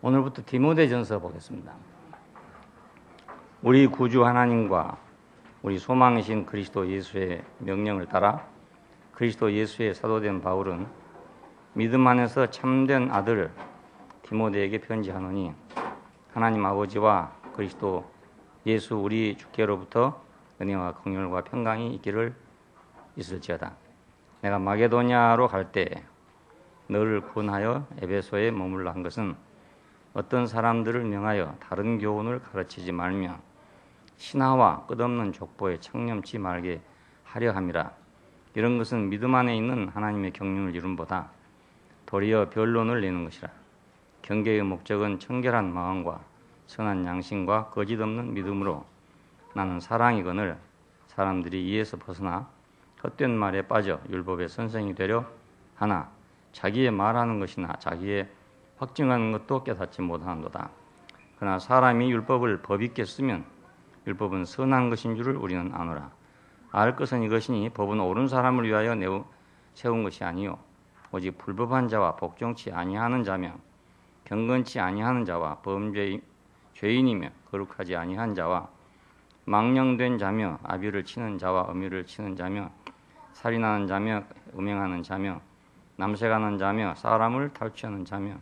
오늘부터 디모데전서 보겠습니다. 우리 구주 하나님과 우리 소망이신 그리스도 예수의 명령을 따라 그리스도 예수의 사도된 바울은 믿음 안에서 참된 아들 디모데에게 편지하노니 하나님 아버지와 그리스도 예수 우리 주께로부터 은혜와 긍휼과 평강이 있을지어다. 내가 마게도냐로 갈 때 너를 권하여 에베소에 머물러 한 것은 어떤 사람들을 명하여 다른 교훈을 가르치지 말며 신하와 끝없는 족보에 창념치 말게 하려 함이라. 이런 것은 믿음 안에 있는 하나님의 경륜을 이룬보다 도리어 변론을 내는 것이라. 경계의 목적은 청결한 마음과 선한 양심과 거짓 없는 믿음으로 나는 사랑이거늘 사람들이 이에서 벗어나 헛된 말에 빠져 율법의 선생이 되려 하나 자기의 말하는 것이나 자기의 확증하는 것도 깨닫지 못하는도다. 그러나 사람이 율법을 법있게 쓰면 율법은 선한 것인 줄을 우리는 아노라. 알 것은 이것이니 법은 옳은 사람을 위하여 세운 것이 아니요 오직 불법한 자와 복종치 아니하는 자며 경건치 아니하는 자와 죄인이며 거룩하지 아니한 자와 망령된 자며 아비를 치는 자와 어미를 치는 자며 살인하는 자며 음행하는 자며 남색하는 자며 사람을 탈취하는 자며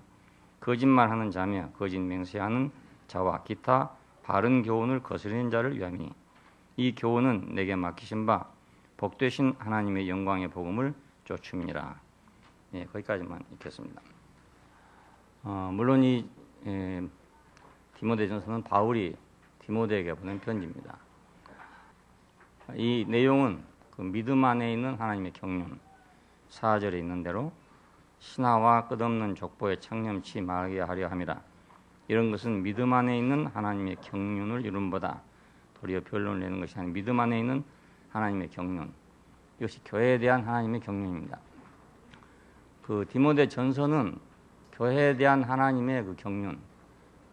거짓말하는 자며 거짓 맹세하는 자와 기타 바른 교훈을 거스르는 자를 위함이니 이 교훈은 내게 맡기신 바 복되신 하나님의 영광의 복음을 쫓음이니라. 예, 거기까지만 읽겠습니다. 물론 이 디모데전서는 바울이 디모데에게 보낸 편지입니다. 이 내용은 그 믿음 안에 있는 하나님의 경륜 4절에 있는 대로 신하와 끝없는 족보에 창념치 말게 하려 함이라. 이런 것은 믿음 안에 있는 하나님의 경륜을 이룬보다 도리어 변론을 내는 것이 아닌 믿음 안에 있는 하나님의 경륜, 이것이 교회에 대한 하나님의 경륜입니다. 그 디모데 전서는 교회에 대한 하나님의 그 경륜,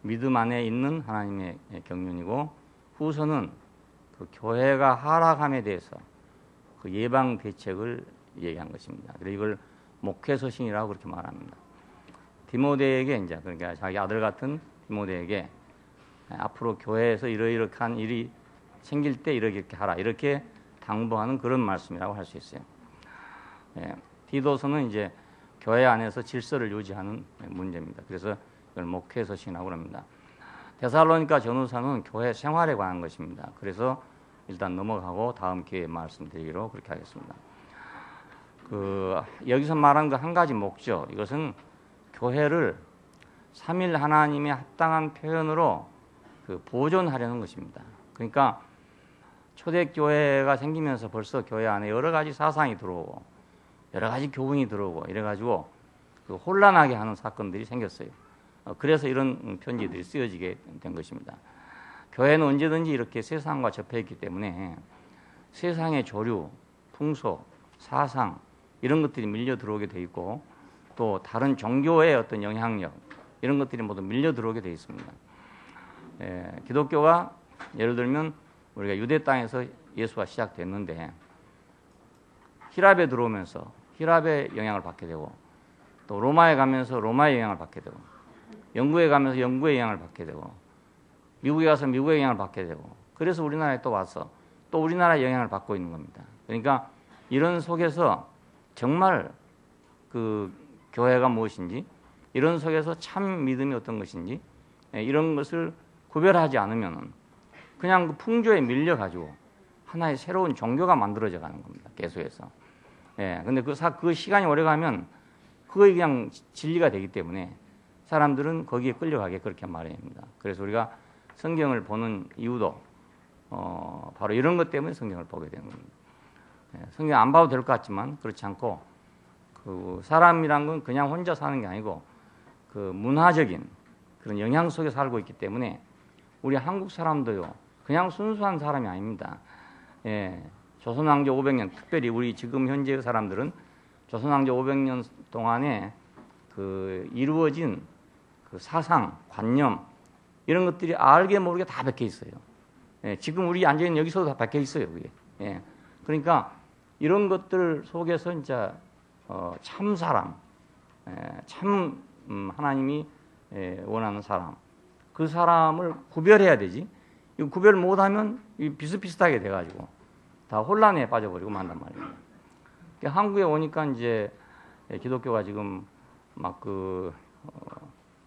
믿음 안에 있는 하나님의 경륜이고, 후서는 그 교회가 하락함에 대해서 그 예방 대책을 얘기한 것입니다. 그래서 이걸 목회서신이라고 그렇게 말합니다. 디모데에게 이제 그러니까 자기 아들 같은 디모데에게 앞으로 교회에서 이러이러한 일이 생길 때 이렇게 하라 이렇게 당부하는 그런 말씀이라고 할 수 있어요. 디도서는 이제 교회 안에서 질서를 유지하는 문제입니다. 그래서 이걸 목회서신이라고 합니다. 데살로니가 전후서는 교회 생활에 관한 것입니다. 그래서 일단 넘어가고 다음 기회에 말씀드리기로 그렇게 하겠습니다. 여기서 말한 그 한 가지 목적, 이것은 교회를 삼일 하나님의 합당한 표현으로 보존하려는 것입니다. 그러니까 초대교회가 생기면서 벌써 교회 안에 여러 가지 사상이 들어오고 여러 가지 교훈이 들어오고 이래가지고 혼란하게 하는 사건들이 생겼어요. 그래서 이런 편지들이 쓰여지게 된 것입니다. 교회는 언제든지 이렇게 세상과 접해있기 때문에 세상의 조류, 풍속, 사상 이런 것들이 밀려 들어오게 돼 있고 또 다른 종교의 어떤 영향력 이런 것들이 모두 밀려 들어오게 돼 있습니다. 기독교가 예를 들면 우리가 유대 땅에서 예수가 시작됐는데 히랍에 들어오면서 히랍의 영향을 받게 되고 또 로마에 가면서 로마의 영향을 받게 되고 영국에 가면서 영국의 영향을 받게 되고 미국에 가서 미국의 영향을 받게 되고 그래서 우리나라에 또 와서 또 우리나라의 영향을 받고 있는 겁니다. 그러니까 이런 속에서 정말 그 교회가 무엇인지 이런 속에서 참 믿음이 어떤 것인지 이런 것을 구별하지 않으면 그냥 그 풍조에 밀려가지고 하나의 새로운 종교가 만들어져 가는 겁니다. 계속해서. 근데 그 시간이 오래가면 그게 그냥 진리가 되기 때문에 사람들은 거기에 끌려가게 그렇게 마련입니다. 그래서 우리가 성경을 보는 이유도 바로 이런 것 때문에 성경을 보게 되는 겁니다. 성경 안 봐도 될 것 같지만 그렇지 않고 그 사람이란 건 그냥 혼자 사는 게 아니고 그 문화적인 그런 영향 속에 살고 있기 때문에 우리 한국 사람도요 그냥 순수한 사람이 아닙니다. 조선왕조 500년 특별히 우리 지금 현재의 사람들은 조선왕조 500년 동안에 그 이루어진 그 사상, 관념 이런 것들이 알게 모르게 다 박혀 있어요. 지금 우리 앉아 있는 여기서도 다 박혀 있어요. 그게. 그러니까 이런 것들 속에서 이제 참 사람, 참 하나님이 원하는 사람, 그 사람을 구별해야 되지. 이거 구별 못하면 비슷비슷하게 돼가지고 다 혼란에 빠져버리고 만단 말이에요. 한국에 오니까 이제 기독교가 지금 막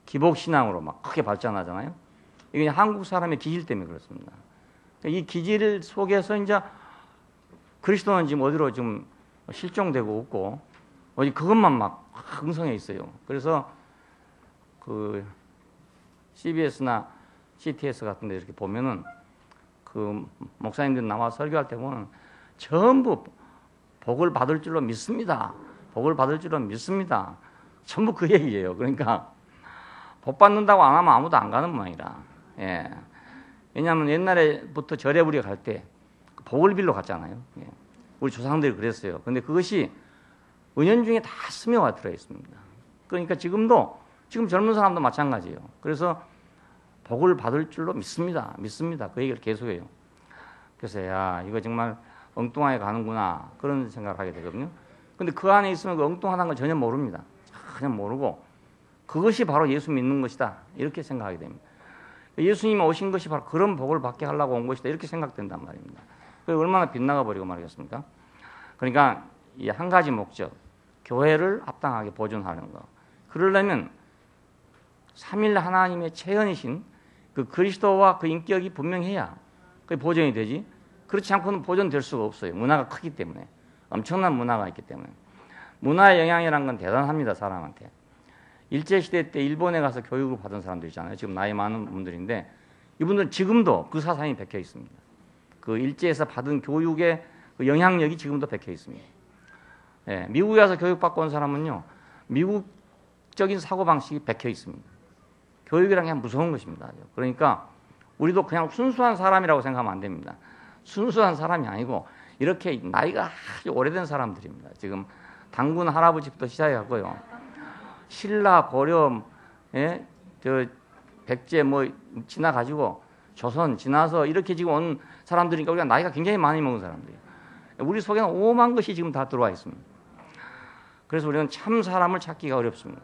기복 신앙으로 막 크게 발전하잖아요. 이게 한국 사람의 기질 때문에 그렇습니다. 이 기질 속에서 이제 그리스도는 지금 어디로 좀 실종되고 없고 어디 그것만 막 흥성해 있어요. 그래서 그 CBS나 CTS 같은 데 이렇게 보면은 그 목사님들 나와 설교할 때 보면 전부 복을 받을 줄로 믿습니다. 복을 받을 줄로 믿습니다. 전부 그 얘기예요. 그러니까 복 받는다고 안 하면 아무도 안 가는 모양이라. 예. 왜냐하면 옛날에부터 절에 우리가 갈 때 복을 빌러 갔잖아요. 예. 우리 조상들이 그랬어요. 그런데 그것이 은연중에 다 스며가 들어 있습니다. 그러니까 지금 젊은 사람도 마찬가지예요. 그래서 복을 받을 줄로 믿습니다. 믿습니다. 그 얘기를 계속해요. 그래서 야, 이거 정말 엉뚱하게 가는구나 그런 생각을 하게 되거든요. 근데 그 안에 있으면 그 엉뚱하다는 걸 전혀 모릅니다. 전혀 모르고 그것이 바로 예수 믿는 것이다 이렇게 생각하게 됩니다. 예수님이 오신 것이 바로 그런 복을 받게 하려고 온 것이다 이렇게 생각된단 말입니다. 그게 얼마나 빗나가 버리고 말이겠습니까? 그러니까 이 한 가지 목적, 교회를 합당하게 보존하는 것. 그러려면 삼일 하나님의 체현이신 그 그리스도와 그 인격이 분명해야 그게 보존이 되지. 그렇지 않고는 보존될 수가 없어요. 문화가 크기 때문에. 엄청난 문화가 있기 때문에. 문화의 영향이라는 건 대단합니다. 사람한테. 일제시대 때 일본에 가서 교육을 받은 사람들 있잖아요. 지금 나이 많은 분들인데 이분들은 지금도 그 사상이 박혀 있습니다. 그 일제에서 받은 교육의 그 영향력이 지금도 박혀 있습니다. 예, 미국에 가서 교육받고 온 사람은요. 미국적인 사고방식이 박혀 있습니다. 교육이란 게 무서운 것입니다. 그러니까 우리도 그냥 순수한 사람이라고 생각하면 안 됩니다. 순수한 사람이 아니고 이렇게 나이가 아주 오래된 사람들입니다. 지금 당군 할아버지부터 시작해갖고요. 신라, 고려, 예? 백제 뭐 지나가지고 조선 지나서 이렇게 지금 온 사람들이니까 우리가 나이가 굉장히 많이 먹은 사람들이에요. 우리 속에는 오만 것이 지금 다 들어와 있습니다. 그래서 우리는 참 사람을 찾기가 어렵습니다.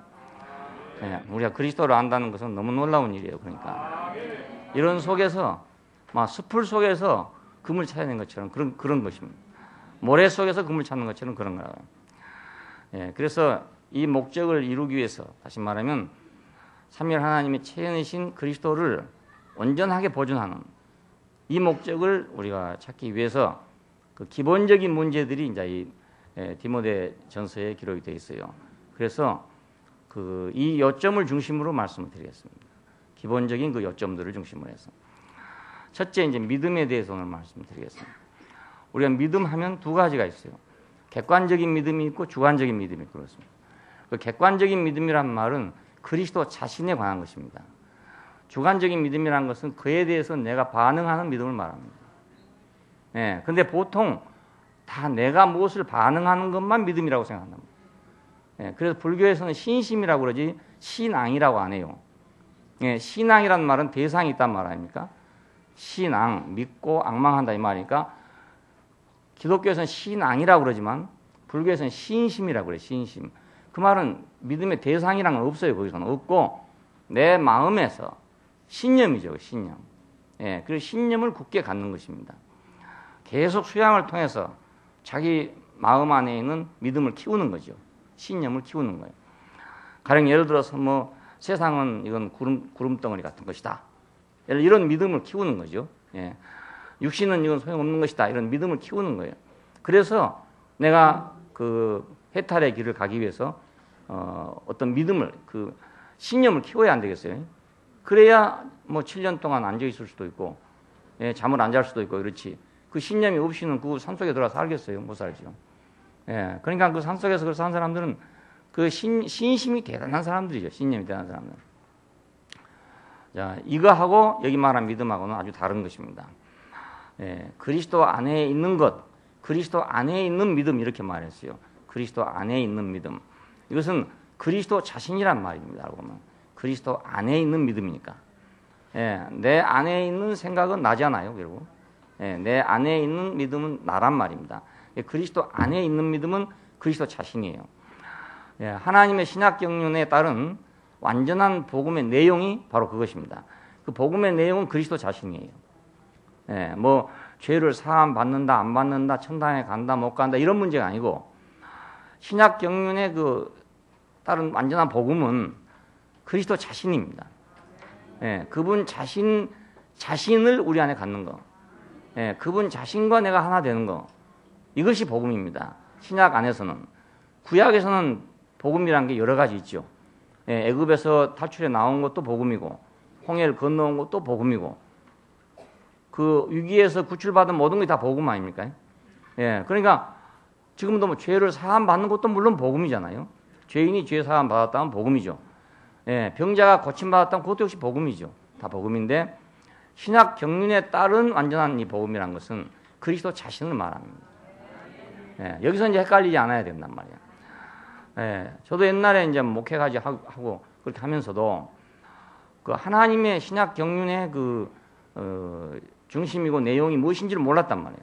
예, 우리가 그리스도를 안다는 것은 너무 놀라운 일이에요. 그러니까 이런 속에서 막 숲을 속에서 금을 찾아낸 것처럼 그런 것입니다. 모래 속에서 금을 찾는 것처럼 그런 거라고요. 예, 그래서 이 목적을 이루기 위해서 다시 말하면 삼위일 하나님의 체현이신 그리스도를 온전하게 보존하는 이 목적을 우리가 찾기 위해서 그 기본적인 문제들이 이제 이 디모데 전서에 기록이 되어 있어요. 그래서 이 요점을 중심으로 말씀을 드리겠습니다. 기본적인 그 요점들을 중심으로 해서 첫째 이제 믿음에 대해서 오늘 말씀드리겠습니다. 우리가 믿음하면 두 가지가 있어요. 객관적인 믿음이 있고 주관적인 믿음이 있고 그렇습니다. 그 객관적인 믿음이란 말은 그리스도 자신에 관한 것입니다. 주관적인 믿음이란 것은 그에 대해서 내가 반응하는 믿음을 말합니다. 예, 근데 보통 다 내가 무엇을 반응하는 것만 믿음이라고 생각한다. 예, 그래서 불교에서는 신심이라고 그러지 신앙이라고 안 해요. 예, 신앙이란 말은 대상이 있단 말 아닙니까? 신앙, 믿고 앙망한다 이 말이니까 기독교에서는 신앙이라고 그러지만 불교에서는 신심이라고 그래요. 신심. 그 말은 믿음의 대상이란 건 없어요. 거기서는 없고 내 마음에서 신념이죠. 신념. 예, 그래서 신념을 굳게 갖는 것입니다. 계속 수양을 통해서 자기 마음 안에 있는 믿음을 키우는 거죠. 신념을 키우는 거예요. 가령 예를 들어서 뭐 세상은 이건 구름덩어리 같은 것이다. 이런 믿음을 키우는 거죠. 예. 육신은 이건 소용없는 것이다. 이런 믿음을 키우는 거예요. 그래서 내가 그 해탈의 길을 가기 위해서 어떤 믿음을 신념을 키워야 안 되겠어요. 그래야 뭐 7년 동안 앉아 있을 수도 있고 예, 잠을 안 잘 수도 있고 그렇지. 그 신념이 없이는 그 산속에 들어가 살겠어요? 못 살죠. 예, 그러니까 그 산속에서 사는 사람들은 그 신심이 대단한 사람들이죠. 신념이 대단한 사람들. 자, 이거하고 여기 말한 믿음하고는 아주 다른 것입니다. 예, 그리스도 안에 있는 것, 그리스도 안에 있는 믿음 이렇게 말했어요. 그리스도 안에 있는 믿음. 이것은 그리스도 자신이란 말입니다. 알고 보면 그리스도 안에 있는 믿음이니까. 예, 내 안에 있는 생각은 나잖아요. 결국. 예, 내 안에 있는 믿음은 나란 말입니다. 예, 그리스도 안에 있는 믿음은 그리스도 자신이에요. 예, 하나님의 신약 경륜에 따른 완전한 복음의 내용이 바로 그것입니다. 그 복음의 내용은 그리스도 자신이에요. 예, 뭐 죄를 사함 받는다 안 받는다 천당에 간다 못 간다 이런 문제가 아니고 신약 경륜의 그 다른 완전한 복음은 그리스도 자신입니다. 예, 그분 자신을 우리 안에 갖는 거. 예, 그분 자신과 내가 하나 되는 거. 이것이 복음입니다. 신약 안에서는. 구약에서는 복음이란 게 여러 가지 있죠. 예, 애굽에서 탈출해 나온 것도 복음이고 홍해를 건너온 것도 복음이고 그 위기에서 구출받은 모든 것이 다 복음 아닙니까? 예, 그러니까 지금도 뭐 죄를 사함 받는 것도 물론 복음이잖아요. 죄인이 죄 사함 받았다면 복음이죠. 예, 병자가 고침 받았다면 그것도 역시 복음이죠. 다 복음인데 신약 경륜에 따른 완전한 이 복음이란 것은 그리스도 자신을 말합니다. 예, 여기서 이제 헷갈리지 않아야 된단 말이야. 예, 저도 옛날에 이제 목회까지 하고 그렇게 하면서도 그 하나님의 신약 경륜의 중심이고 내용이 무엇인지를 몰랐단 말이에요.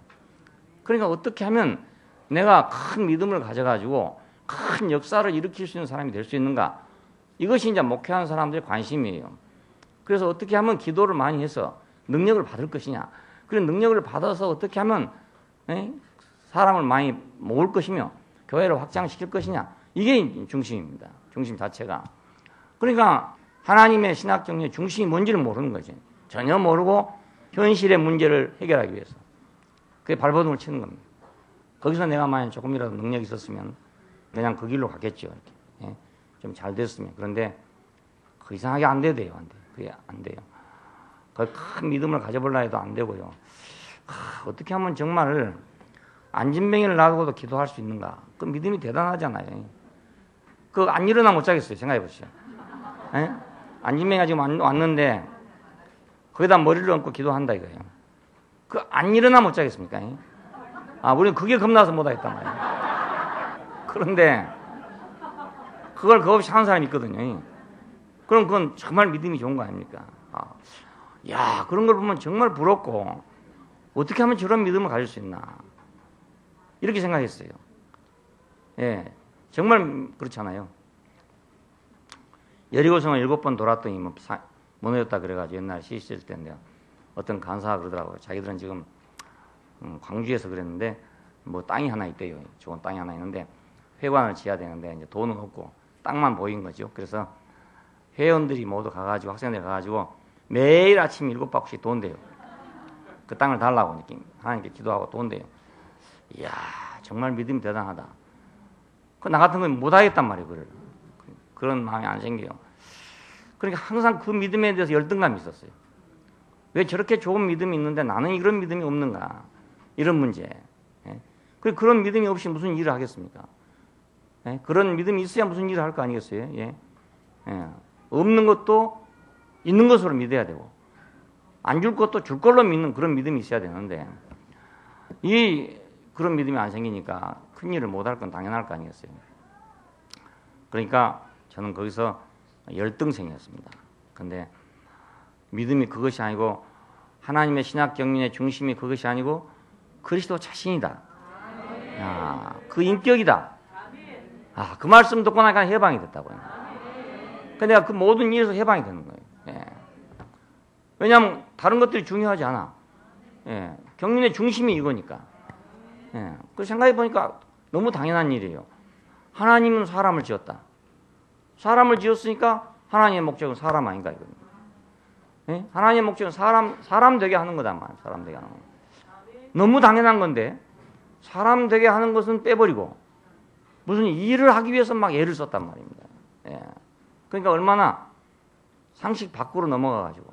그러니까 어떻게 하면 내가 큰 믿음을 가져가지고 큰 역사를 일으킬 수 있는 사람이 될 수 있는가? 이것이 이제 목회하는 사람들의 관심이에요. 그래서 어떻게 하면 기도를 많이 해서 능력을 받을 것이냐? 그런 능력을 받아서 어떻게 하면 사람을 많이 모을 것이며 교회를 확장시킬 것이냐? 이게 중심입니다. 중심 자체가. 그러니까 하나님의 신학 정리의 중심이 뭔지를 모르는 거지. 전혀 모르고 현실의 문제를 해결하기 위해서. 그게 발버둥을 치는 겁니다. 거기서 내가 만약 조금이라도 능력이 있었으면 그냥 그 길로 갔겠죠. 예? 좀 잘 됐으면. 그런데 그 이상하게 안 돼요. 안 돼. 그게 안 돼요. 큰 믿음을 가져보려 해도 안 되고요. 어떻게 하면 정말 안진뱅이를 놔두고도 기도할 수 있는가? 그 믿음이 대단하잖아요. 그 안 일어나 못 자겠어요. 생각해 보시죠. 예? 안진뱅이가 지금 왔는데 거기다 머리를 얹고 기도한다 이거예요. 그 안 일어나 못 자겠습니까? 우리는 그게 겁나서 못 하겠단 말이에요. 그런데 그걸 겁없이 하는 사람이 있거든요. 그럼 그건 정말 믿음이 좋은 거 아닙니까? 야, 그런 걸 보면 정말 부럽고 어떻게 하면 저런 믿음을 가질 수 있나 이렇게 생각했어요. 예, 정말 그렇잖아요. 여리고성을 7번 돌았더니 무너졌다 그래가지고 옛날 시시절 때인데요. 어떤 간사가 그러더라고요. 자기들은 지금 광주에서 그랬는데 뭐 땅이 하나 있대요. 좋은 땅이 하나 있는데 회관을 지어야 되는데 이제 돈은 없고 땅만 보인 거죠. 그래서 회원들이 모두 가가지고 학생들이 가가지고 매일 아침 7바퀴씩 돈대요. 그 땅을 달라고 하나님께 기도하고 돈대요. 이야, 정말 믿음이 대단하다. 나 같은 건 못하겠단 말이에요. 그런 마음이 안 생겨요. 그러니까 항상 그 믿음에 대해서 열등감이 있었어요. 왜 저렇게 좋은 믿음이 있는데 나는 이런 믿음이 없는가? 이런 문제. 그런 믿음이 없이 무슨 일을 하겠습니까? 그런 믿음이 있어야 무슨 일을 할 거 아니겠어요? 예? 없는 것도 있는 것으로 믿어야 되고 안 줄 것도 줄 걸로 믿는 그런 믿음이 있어야 되는데 그런 믿음이 안 생기니까 큰 일을 못할 건 당연할 거 아니겠어요? 그러니까 저는 거기서 열등생이었습니다. 근데 믿음이 그것이 아니고 하나님의 신학 경륜의 중심이 그것이 아니고 그리스도 자신이다. 야, 그 인격이다. 그 말씀 듣고 나니까 해방이 됐다고요. 근데 내가 그 모든 일에서 해방이 되는 거예요. 예. 왜냐하면 다른 것들이 중요하지 않아. 예. 경륜의 중심이 이거니까. 예. 그 생각해 보니까 너무 당연한 일이에요. 하나님은 사람을 지었다. 사람을 지었으니까 하나님의 목적은 사람 아닌가 이거든요. 예? 하나님의 목적은 사람 되게 하는 거다만 사람 되게 하는 거. 너무 당연한 건데 사람 되게 하는 것은 빼버리고 무슨 일을 하기 위해서 막 애를 썼단 말입니다. 예. 그러니까 얼마나 상식 밖으로 넘어가가지고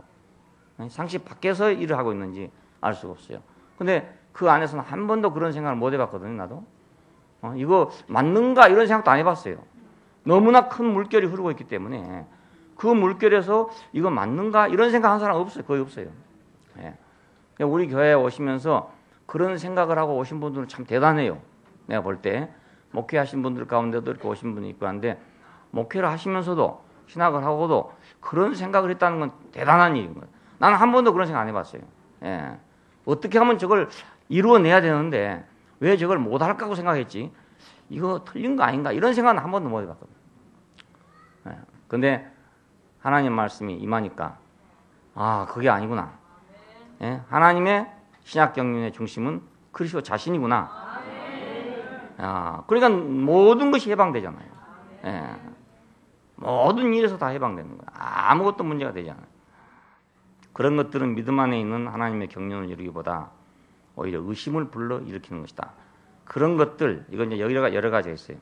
상식 밖에서 일을 하고 있는지 알 수가 없어요. 근데 그 안에서는 한 번도 그런 생각을 못 해봤거든요. 나도 이거 맞는가 이런 생각도 안 해봤어요. 너무나 큰 물결이 흐르고 있기 때문에 그 물결에서 이거 맞는가 이런 생각 한 사람 없어요. 거의 없어요. 예. 우리 교회에 오시면서 그런 생각을 하고 오신 분들은 참 대단해요. 내가 볼 때 목회하신 분들 가운데도 이렇게 오신 분이 있고 한데 목회를 하시면서도 신학을 하고도 그런 생각을 했다는 건 대단한 일인 거예요. 나는 한 번도 그런 생각 안 해봤어요. 예. 어떻게 하면 저걸 이루어내야 되는데 왜 저걸 못할까 생각했지. 이거 틀린 거 아닌가 이런 생각은 한 번도 못 해봤거든요. 예. 근데 하나님 말씀이 임하니까 아, 그게 아니구나. 예? 하나님의 신약 경륜의 중심은 그리스도 자신이구나. 아, 그러니까 모든 것이 해방되잖아요. 예. 모든 일에서 다 해방되는 거예요. 아무것도 문제가 되지 않아요. 그런 것들은 믿음 안에 있는 하나님의 경륜을 이루기보다 오히려 의심을 불러 일으키는 것이다. 그런 것들, 이건 이제 여러 가지가 있어요.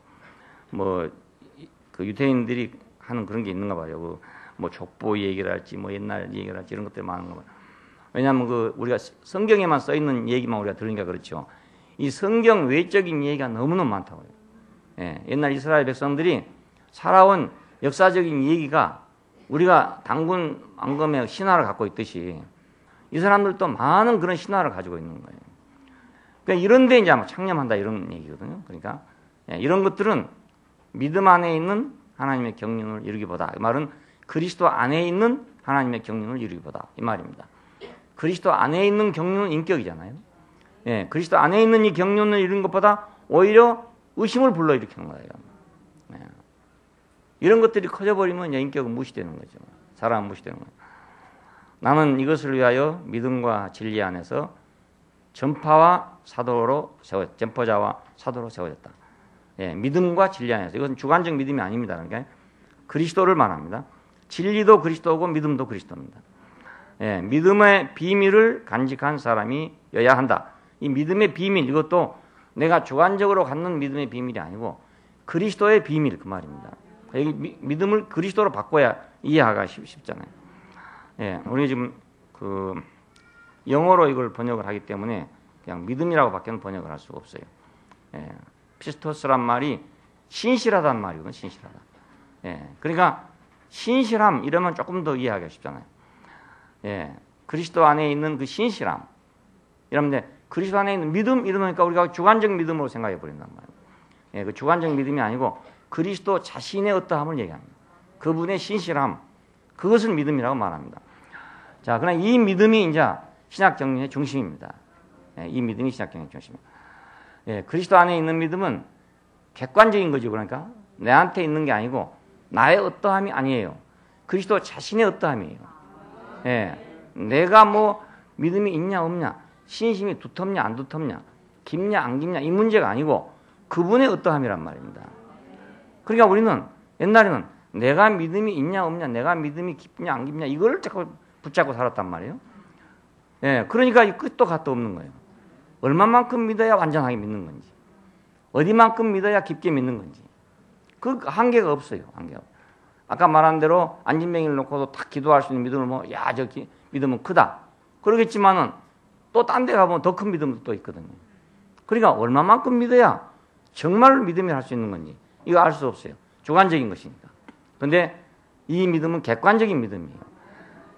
뭐, 그 유대인들이 하는 그런 게 있는가 봐요. 뭐 족보 얘기를 할지, 뭐 옛날 얘기를 할지 이런 것들이 많은가 봐요. 왜냐하면 우리가 성경에만 써 있는 얘기만 우리가 들으니까 그렇죠. 이 성경 외적인 얘기가 너무너무 많다고요. 예, 옛날 이스라엘 백성들이 살아온 역사적인 얘기가 우리가 단군 왕검의 신화를 갖고 있듯이 이 사람들도 많은 그런 신화를 가지고 있는 거예요. 그러니까 이런데 이제 아마 창념한다 이런 얘기거든요. 그러니까 예, 이런 것들은 믿음 안에 있는 하나님의 경륜을 이루기보다, 이 말은 그리스도 안에 있는 하나님의 경륜을 이루기보다 이 말입니다. 그리스도 안에 있는 경륜은 인격이잖아요. 예, 그리스도 안에 있는 이 경륜을 이루는 것보다 오히려 의심을 불러일으키는 거예요. 예. 이런 것들이 커져버리면 인격은 무시되는 거죠. 사람은 무시되는 거예요. 나는 이것을 위하여 믿음과 진리 안에서 전파자와 사도로 세워졌다. 예, 믿음과 진리 안에서. 이것은 주관적 믿음이 아닙니다. 그러니까 그리스도를 말합니다. 진리도 그리스도고 믿음도 그리스도입니다. 예, 믿음의 비밀을 간직한 사람이어야 한다. 이 믿음의 비밀, 이것도 내가 주관적으로 갖는 믿음의 비밀이 아니고 그리스도의 비밀, 그 말입니다. 여기 믿음을 그리스도로 바꿔야 이해하기가 쉽잖아요. 예, 우리 지금 영어로 이걸 번역을 하기 때문에 그냥 믿음이라고 밖에는 번역을 할 수가 없어요. 예, 피스토스란 말이 신실하다는 말이거든요. 신실하다. 예, 그러니까 신실함 이러면 조금 더 이해하기가 쉽잖아요. 예, 그리스도 안에 있는 그 신실함. 이러면 그리스도 안에 있는 믿음 이러니까 우리가 주관적 믿음으로 생각해 버린단 말이에요. 예, 그 주관적 믿음이 아니고 그리스도 자신의 어떠함을 얘기합니다. 그분의 신실함, 그것을 믿음이라고 말합니다. 자, 그러나 이 믿음이 이제 신약 경륜의 중심입니다. 예, 이 믿음이 신약 경륜의 중심입니다. 예, 그리스도 안에 있는 믿음은 객관적인 거죠. 그러니까 내한테 있는 게 아니고 나의 어떠함이 아니에요. 그리스도 자신의 어떠함이에요. 예, 내가 뭐 믿음이 있냐 없냐, 신심이 두텁냐 안 두텁냐, 깊냐 안 깊냐 이 문제가 아니고 그분의 어떠함이란 말입니다. 그러니까 우리는 옛날에는 내가 믿음이 있냐 없냐, 내가 믿음이 깊냐 안 깊냐 이걸 자꾸 붙잡고 살았단 말이에요. 예, 그러니까 이 끝도 갓도 없는 거예요. 얼마만큼 믿어야 완전하게 믿는 건지, 어디만큼 믿어야 깊게 믿는 건지, 그 한계가 없어요. 한계가. 아까 말한 대로 안진뱅이를 놓고도 딱 기도할 수 있는 믿음을 야, 저 믿음은 크다. 그러겠지만은 또 딴 데 가보면 더 큰 믿음도 또 있거든요. 그러니까 얼마만큼 믿어야 정말 믿음을 할 수 있는 건지 이거 알 수 없어요. 주관적인 것이니까. 그런데 이 믿음은 객관적인 믿음이에요.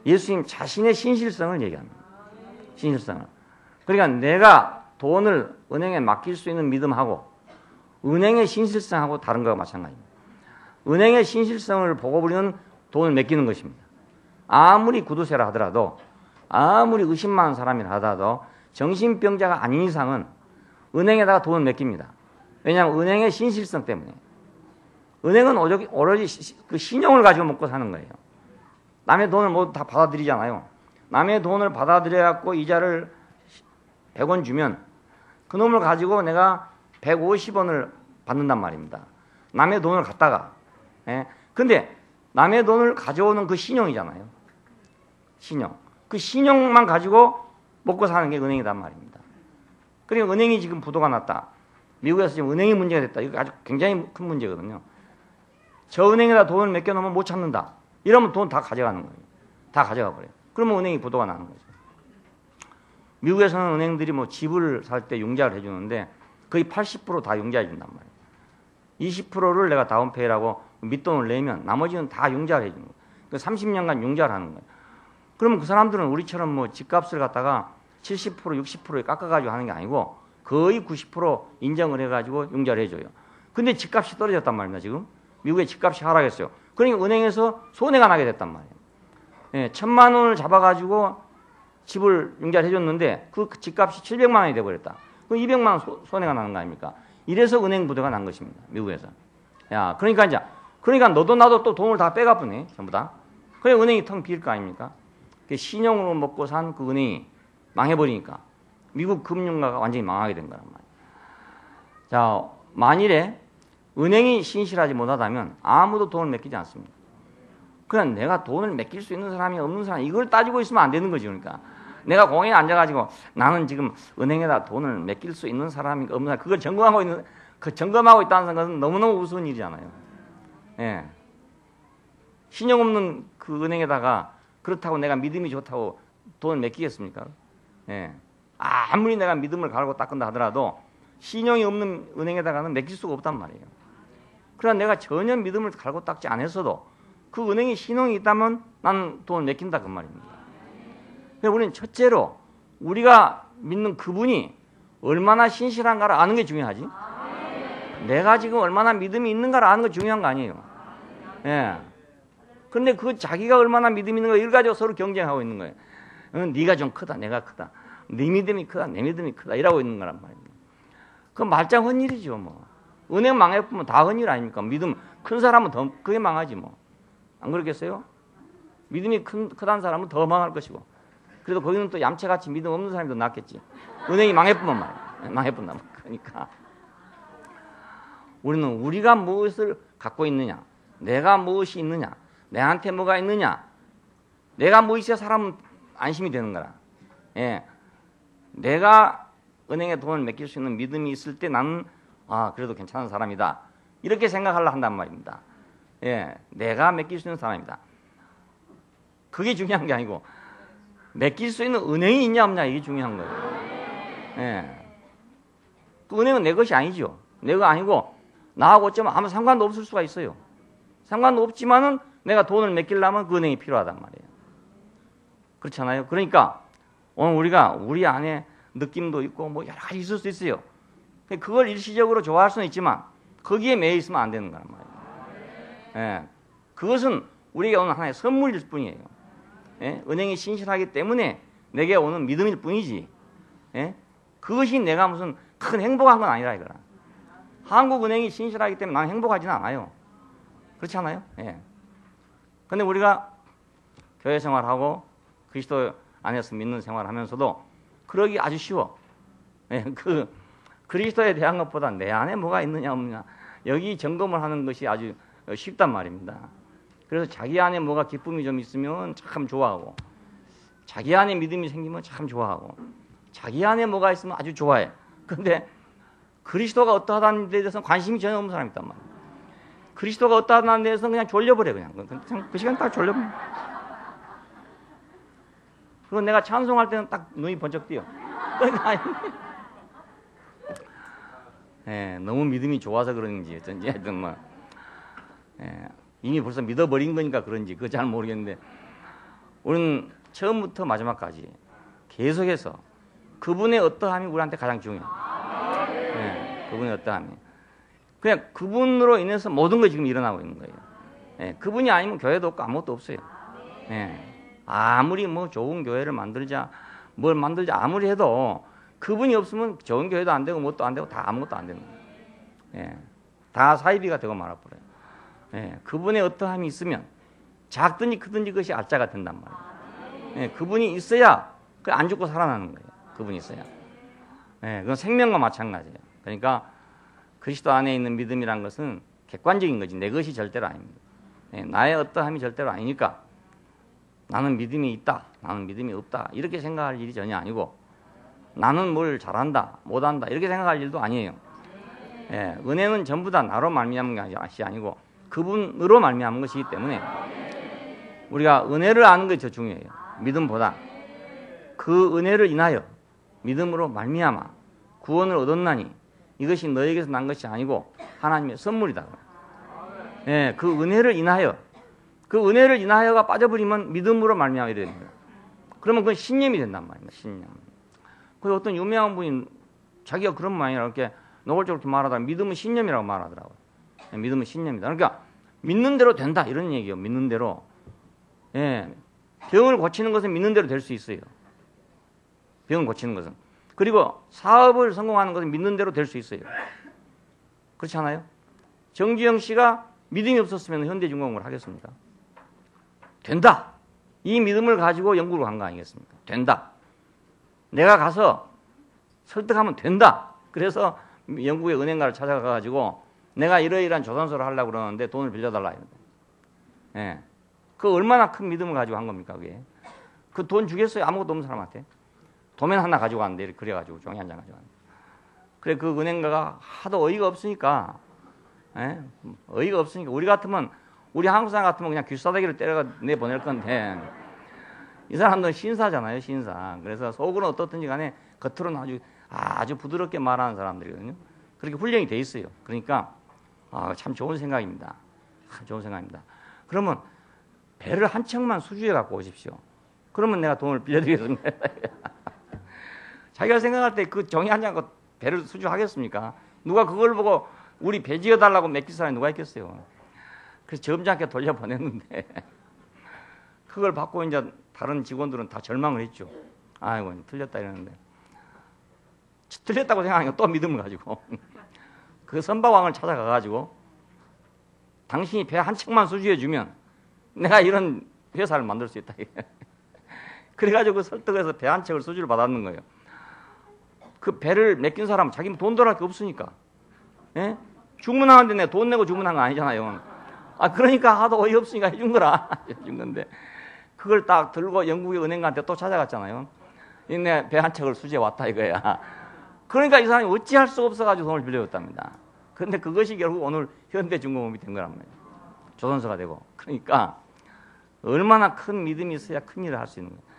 예수님 자신의 신실성을 얘기합니다. 신실성을. 그러니까 내가 돈을 은행에 맡길 수 있는 믿음하고 은행의 신실성하고 다른 거와 마찬가지입니다. 은행의 신실성을 보고 우리는 돈을 맡기는 것입니다. 아무리 구두쇠라 하더라도, 아무리 의심 많은 사람이라 하더라도 정신병자가 아닌 이상은 은행에다가 돈을 맡깁니다. 왜냐하면 은행의 신실성 때문에. 은행은 오로지 그 신용을 가지고 먹고 사는 거예요. 남의 돈을 모두 다 받아들이잖아요. 남의 돈을 받아들여갖고 이자를 100원 주면 그 놈을 가지고 내가 150원을 받는단 말입니다. 남의 돈을 갖다가. 예. 근데 남의 돈을 가져오는 그 신용이잖아요. 신용. 그 신용만 가지고 먹고 사는 게 은행이란 말입니다. 그러니까 은행이 지금 부도가 났다. 미국에서 지금 은행이 문제가 됐다. 이거 아주 굉장히 큰 문제거든요. 저 은행에다 돈을 맡겨놓으면 못 찾는다. 이러면 돈 다 가져가는 거예요. 다 가져가 버려요. 그러면 은행이 부도가 나는 거죠. 미국에서는 은행들이 뭐 집을 살 때 융자를 해주는데 거의 80% 다 융자해 준단 말이에요. 20%를 내가 다운페이라고 밑돈을 내면 나머지는 다 융자를 해주는 거예요. 그 30년간 융자를 하는 거예요. 그러면 그 사람들은 우리처럼 뭐 집값을 갖다가 70%, 60%에 깎아가지고 하는 게 아니고 거의 90% 인정을 해가지고 융자를 해줘요. 근데 집값이 떨어졌단 말입니다. 지금 미국의 집값이 하락했어요. 그러니까 은행에서 손해가 나게 됐단 말이에요. 예, 1,000만 원을 잡아가지고 집을 융자를 해줬는데 그 집값이 700만 원이 돼버렸다. 그럼 200만 원 손해가 나는 거 아닙니까? 이래서 은행 부도가 난 것입니다. 미국에서. 야, 그러니까 너도 나도 또 돈을 다 빼가쁘네. 전부 다. 그래 은행이 텅 비일 거 아닙니까? 신용으로 먹고 산 그 은행이 망해버리니까 미국 금융가가 완전히 망하게 된 거란 말이에요. 자, 만일에 은행이 신실하지 못하다면 아무도 돈을 맡기지 않습니다. 그냥 내가 돈을 맡길 수 있는 사람이 없는 사람, 이걸 따지고 있으면 안 되는 거지. 그러니까 내가 공연에 앉아가지고 나는 지금 은행에다 돈을 맡길 수 있는 사람인가 없는 사람, 그걸 점검하고 있다는 것은 너무너무 우스운 일이잖아요. 예. 신용 없는 그 은행에다가 그렇다고 내가 믿음이 좋다고 돈을 맡기겠습니까? 예. 아무리 내가 믿음을 갈고 닦은다 하더라도 신용이 없는 은행에다가는 맡길 수가 없단 말이에요. 그러나 내가 전혀 믿음을 갈고 닦지 않았어도 그 은행에 신용이 있다면 나는 돈을 맡긴다 그 말입니다. 그래서 우리는 첫째로 우리가 믿는 그분이 얼마나 신실한가를 아는 게 중요하지. 내가 지금 얼마나 믿음이 있는가를 아는 게 중요한 거 아니에요. 예. 그런데 그 자기가 얼마나 믿음이 있는가 이걸 가지고 서로 경쟁하고 있는 거예요. 네가 좀 크다, 내가 크다. 네 믿음이 크다, 내 믿음이 크다 이라고 있는 거란 말입니다. 그 말짱 헛일이죠 뭐. 은행 망해보면 다 헛일 아닙니까? 믿음 큰 사람은 더 그게 망하지 뭐. 안 그렇겠어요? 믿음이 크다는 사람은 더 망할 것이고. 그래도 거기는 또 얌체같이 믿음 없는 사람이 더 낫겠지. 은행이 망해보면 말이야. 망해본다. 그러니까 우리는 우리가 무엇을 갖고 있느냐, 내가 무엇이 있느냐, 내한테 뭐가 있느냐, 내가 뭐 있어야 사람은 안심이 되는 거라. 예. 내가 은행에 돈을 맡길 수 있는 믿음이 있을 때 나는 그래도 괜찮은 사람이다. 이렇게 생각하려 한단 말입니다. 예. 내가 맡길 수 있는 사람이다. 그게 중요한 게 아니고 맡길 수 있는 은행이 있냐 없냐 이게 중요한 거예요. 예. 그 은행은 내 것이 아니죠. 내가 아니고 나하고 어쩌면 아무 상관도 없을 수가 있어요. 상관도 없지만은 내가 돈을 맡기려면 그 은행이 필요하단 말이에요. 그렇잖아요. 그러니까 오늘 우리가 우리 안에 느낌도 있고 뭐 여러 가지 있을 수 있어요. 그걸 일시적으로 좋아할 수는 있지만 거기에 매여 있으면 안 되는 거란 말이에요. 예. 그것은 우리에게 오는 하나의 선물일 뿐이에요. 예? 은행이 신실하기 때문에 내게 오는 믿음일 뿐이지. 예? 그것이 내가 무슨 큰 행복한 건 아니라 이거라. 한국은행이 신실하기 때문에 나는 행복하지는 않아요. 그렇지 않아요? 예. 근데 우리가 교회 생활하고 그리스도 안에서 믿는 생활하면서도 그러기 아주 쉬워. 예. 그리스도에 대한 것보다 내 안에 뭐가 있느냐 없느냐 여기 점검을 하는 것이 아주 쉽단 말입니다. 그래서 자기 안에 뭐가 기쁨이 좀 있으면 참 좋아하고 자기 안에 믿음이 생기면 참 좋아하고 자기 안에 뭐가 있으면 아주 좋아해. 그런데 그리스도가 어떠하다는 데 대해서는 관심이 전혀 없는 사람이 있단 말이에요. 그리스도가 어떠하다는 데 대해서는 그냥 졸려버려. 그냥 그 시간 딱 졸려버려. 그리고 내가 찬송할 때는 딱 눈이 번쩍 띄어. 예, 너무 믿음이 좋아서 그런지 어쩐지 하여튼 뭐 이미 벌써 믿어버린 거니까 그런지 그거 잘 모르겠는데 우리는 처음부터 마지막까지 계속해서 그분의 어떠함이 우리한테 가장 중요해요. 예, 그분의 어떠함이. 그냥 그분으로 인해서 모든 것이 지금 일어나고 있는 거예요. 예, 그분이 아니면 교회도 없고 아무것도 없어요. 예, 아무리 뭐 좋은 교회를 만들자 뭘 만들자 아무리 해도 그분이 없으면 좋은 교회도 안 되고 뭣도 안 되고 다 아무것도 안 되는 거예요. 예, 다 사이비가 되고 말아버려요. 예, 그분의 어떠함이 있으면 작든지 크든지 그것이 알짜가 된단 말이에요. 예, 그분이 있어야 안 죽고 살아나는 거예요. 그분이 있어야. 예, 그건 생명과 마찬가지예요. 그러니까 그리스도 안에 있는 믿음이란 것은 객관적인 거지 내 것이 절대로 아닙니다. 예, 나의 어떠함이 절대로 아니니까 나는 믿음이 있다, 나는 믿음이 없다 이렇게 생각할 일이 전혀 아니고 나는 뭘 잘한다, 못한다 이렇게 생각할 일도 아니에요. 예, 은혜는 전부 다 나로 말미암은 것이 아니고 그분으로 말미암은 것이기 때문에 우리가 은혜를 아는 것이 더 중요해요. 믿음보다. 그 은혜를 인하여 믿음으로 말미암아 구원을 얻었나니 이것이 너에게서 난 것이 아니고 하나님의 선물이다. 예, 그 은혜를 인하여 그 은혜를 인하여가 빠져버리면 믿음으로 말미암아 이래야 됩니다. 그러면 그건 신념이 된단 말입니다. 신념. 그래서 어떤 유명한 분이 자기가 그런 모양이라 이렇게 노골적으로 말하다가 믿음은 신념이라고 말하더라고요. 예, 믿음은 신념이다. 그러니까 믿는 대로 된다 이런 얘기예요. 믿는 대로. 예, 병을 고치는 것은 믿는 대로 될 수 있어요. 병을 고치는 것은. 그리고 사업을 성공하는 것은 믿는 대로 될 수 있어요. 그렇지 않아요? 정주영 씨가 믿음이 없었으면 현대중공업을 하겠습니까? 된다. 이 믿음을 가지고 영국으로 간 거 아니겠습니까? 된다. 내가 가서 설득하면 된다. 그래서 영국의 은행가를 찾아가가지고 내가 이러이러한 조선소를 하려고 그러는데 돈을 빌려달라. 예. 그 얼마나 큰 믿음을 가지고 한 겁니까, 그게? 그 돈 주겠어요? 아무것도 없는 사람한테. 도면 하나 가지고 왔는데, 그래가지고 종이 한 장 가지고 왔는데. 그래, 그 은행가가 하도 어이가 없으니까, 예? 어이가 없으니까, 우리 같으면, 우리 한국 사람 같으면 그냥 귀싸대기를 때려가 내보낼 건데, 이 사람들은 신사잖아요, 신사. 그래서 속으로는 어떻든지 간에 겉으로는 아주 부드럽게 말하는 사람들이거든요. 그렇게 훈련이 돼 있어요. 그러니까, 참 좋은 생각입니다. 좋은 생각입니다. 그러면 배를 한 척만 수주해 갖고 오십시오. 그러면 내가 돈을 빌려드리겠습니다. 자기가 생각할 때 그 종이 한 장 배를 수주하겠습니까? 누가 그걸 보고 우리 배 지어달라고 맡길 사람이 누가 있겠어요. 그래서 점잖게 돌려보냈는데 그걸 받고 이제 다른 직원들은 다 절망을 했죠. 아이고, 틀렸다 이러는데. 틀렸다고 생각하니까 또 믿음을 가지고 그 선박왕을 찾아가가지고 당신이 배 한 척만 수주해주면 내가 이런 회사를 만들 수 있다. 그래가지고 그 설득해서 배 한 척을 수주를 받았는 거예요. 그 배를 맡긴 사람은 자기 돈 돌아갈 게 없으니까. 예? 주문하는데 내가 돈 내고 주문한 거 아니잖아요. 그러니까 하도 어이없으니까 해준 거라. 해준 건데. 그걸 딱 들고 영국의 은행가한테 또 찾아갔잖아요. 내 배 한 척을 수주해 왔다 이거야. 그러니까 이 사람이 어찌할 수 없어가지고 돈을 빌려줬답니다. 그런데 그것이 결국 오늘 현대중공업이 된 거란 말이에요. 조선소가 되고. 그러니까 얼마나 큰 믿음이 있어야 큰 일을 할 수 있는 거예요.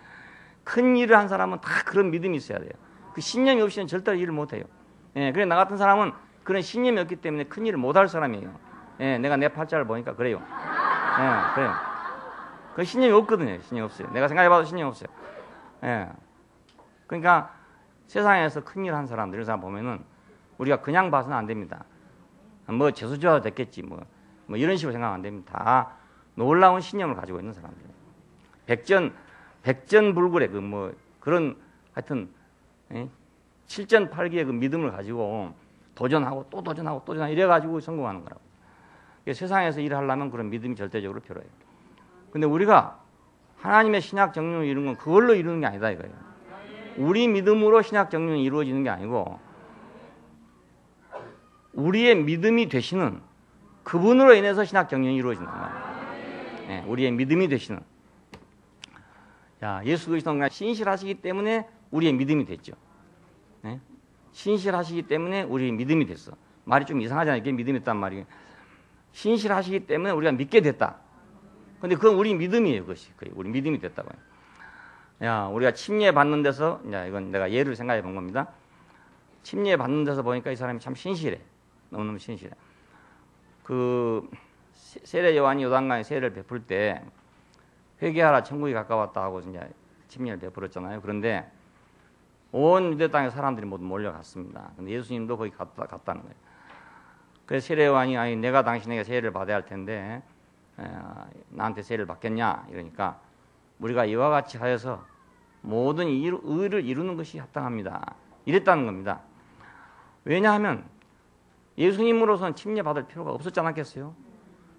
큰 일을 한 사람은 다 그런 믿음이 있어야 돼요. 그 신념이 없이는 절대로 일을 못해요. 예, 그래 나 같은 사람은 그런 신념이 없기 때문에 큰 일을 못할 사람이에요. 예, 내가 내 팔자를 보니까 그래요. 예, 그래요. 그 신념이 없거든요. 신념이 없어요. 내가 생각해봐도 신념이 없어요. 예, 그러니까 세상에서 큰 일 한 사람들, 이런 사람 보면은 우리가 그냥 봐서는 안 됩니다. 뭐 재수주가 됐겠지, 뭐 이런 식으로 생각 안 됩니다. 다 놀라운 신념을 가지고 있는 사람들. 백전불굴의 그런 하여튼 칠전팔기의 그 믿음을 가지고 도전하고 또 도전하고 또 도전하고 이래가지고 성공하는 거라고. 세상에서 일을 하려면 그런 믿음이 절대적으로 필요해요. 근데 우리가 하나님의 신약 정륜을 이루는 건 그걸로 이루는 게 아니다 이거예요. 우리 믿음으로 신약 정륜이 이루어지는 게 아니고 우리의 믿음이 되시는 그분으로 인해서 신약 정륜이 이루어진단 말이에요. 네, 우리의 믿음이 되시는. 자, 예수 그리스도가 신실하시기 때문에 우리의 믿음이 됐죠. 네? 신실하시기 때문에 우리의 믿음이 됐어. 말이 좀 이상하잖아요. 이게 믿음이 있단 말이에요. 신실하시기 때문에 우리가 믿게 됐다. 근데 그건 우리 믿음이에요, 그것이. 우리 믿음이 됐다고요. 야, 우리가 침례 받는 데서, 이건 내가 예를 생각해 본 겁니다. 침례 받는 데서 보니까 이 사람이 참 신실해. 너무너무 신실해. 그, 세례 요한이 요단강에 세례를 베풀 때, 회개하라, 천국이 가까웠다 하고 이제 침례를 베풀었잖아요. 그런데 온 유대 땅의 사람들이 모두 몰려갔습니다. 근데 예수님도 거기 갔다는 거예요. 그래서 세례 요한이, 아니, 내가 당신에게 세례를 받아야 할 텐데, 나한테 세례를 받겠냐? 이러니까, 우리가 이와 같이 하여서 모든 의를 이루는 것이 합당합니다. 이랬다는 겁니다. 왜냐하면 예수님으로서는 침례 받을 필요가 없었지 않았겠어요?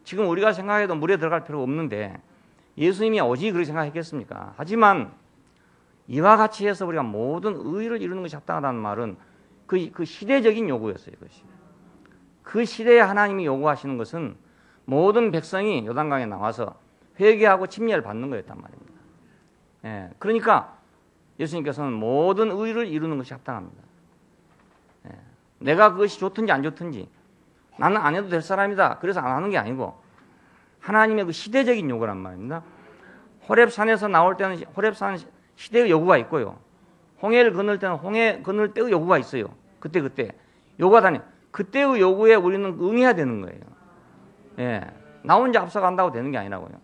지금 우리가 생각해도 물에 들어갈 필요가 없는데 예수님이 오직 그렇게 생각했겠습니까? 하지만 이와 같이 해서 우리가 모든 의를 이루는 것이 합당하다는 말은 그 시대적인 요구였어요. 그것이. 그 시대에 하나님이 요구하시는 것은 모든 백성이 요단강에 나와서 회개하고 침례를 받는 거였단 말입니다. 예, 그러니까 예수님께서는 모든 의를 이루는 것이 합당합니다. 예, 내가 그것이 좋든지 안 좋든지 나는 안 해도 될 사람이다. 그래서 안 하는 게 아니고 하나님의 그 시대적인 요구란 말입니다. 호렙산에서 나올 때는 호렙산 시대의 요구가 있고요. 홍해를 건널 때는 홍해 건널 때의 요구가 있어요. 그때 요구가 다니. 그때의 요구에 우리는 응해야 되는 거예요. 예, 나 혼자 앞서간다고 되는 게 아니라고요.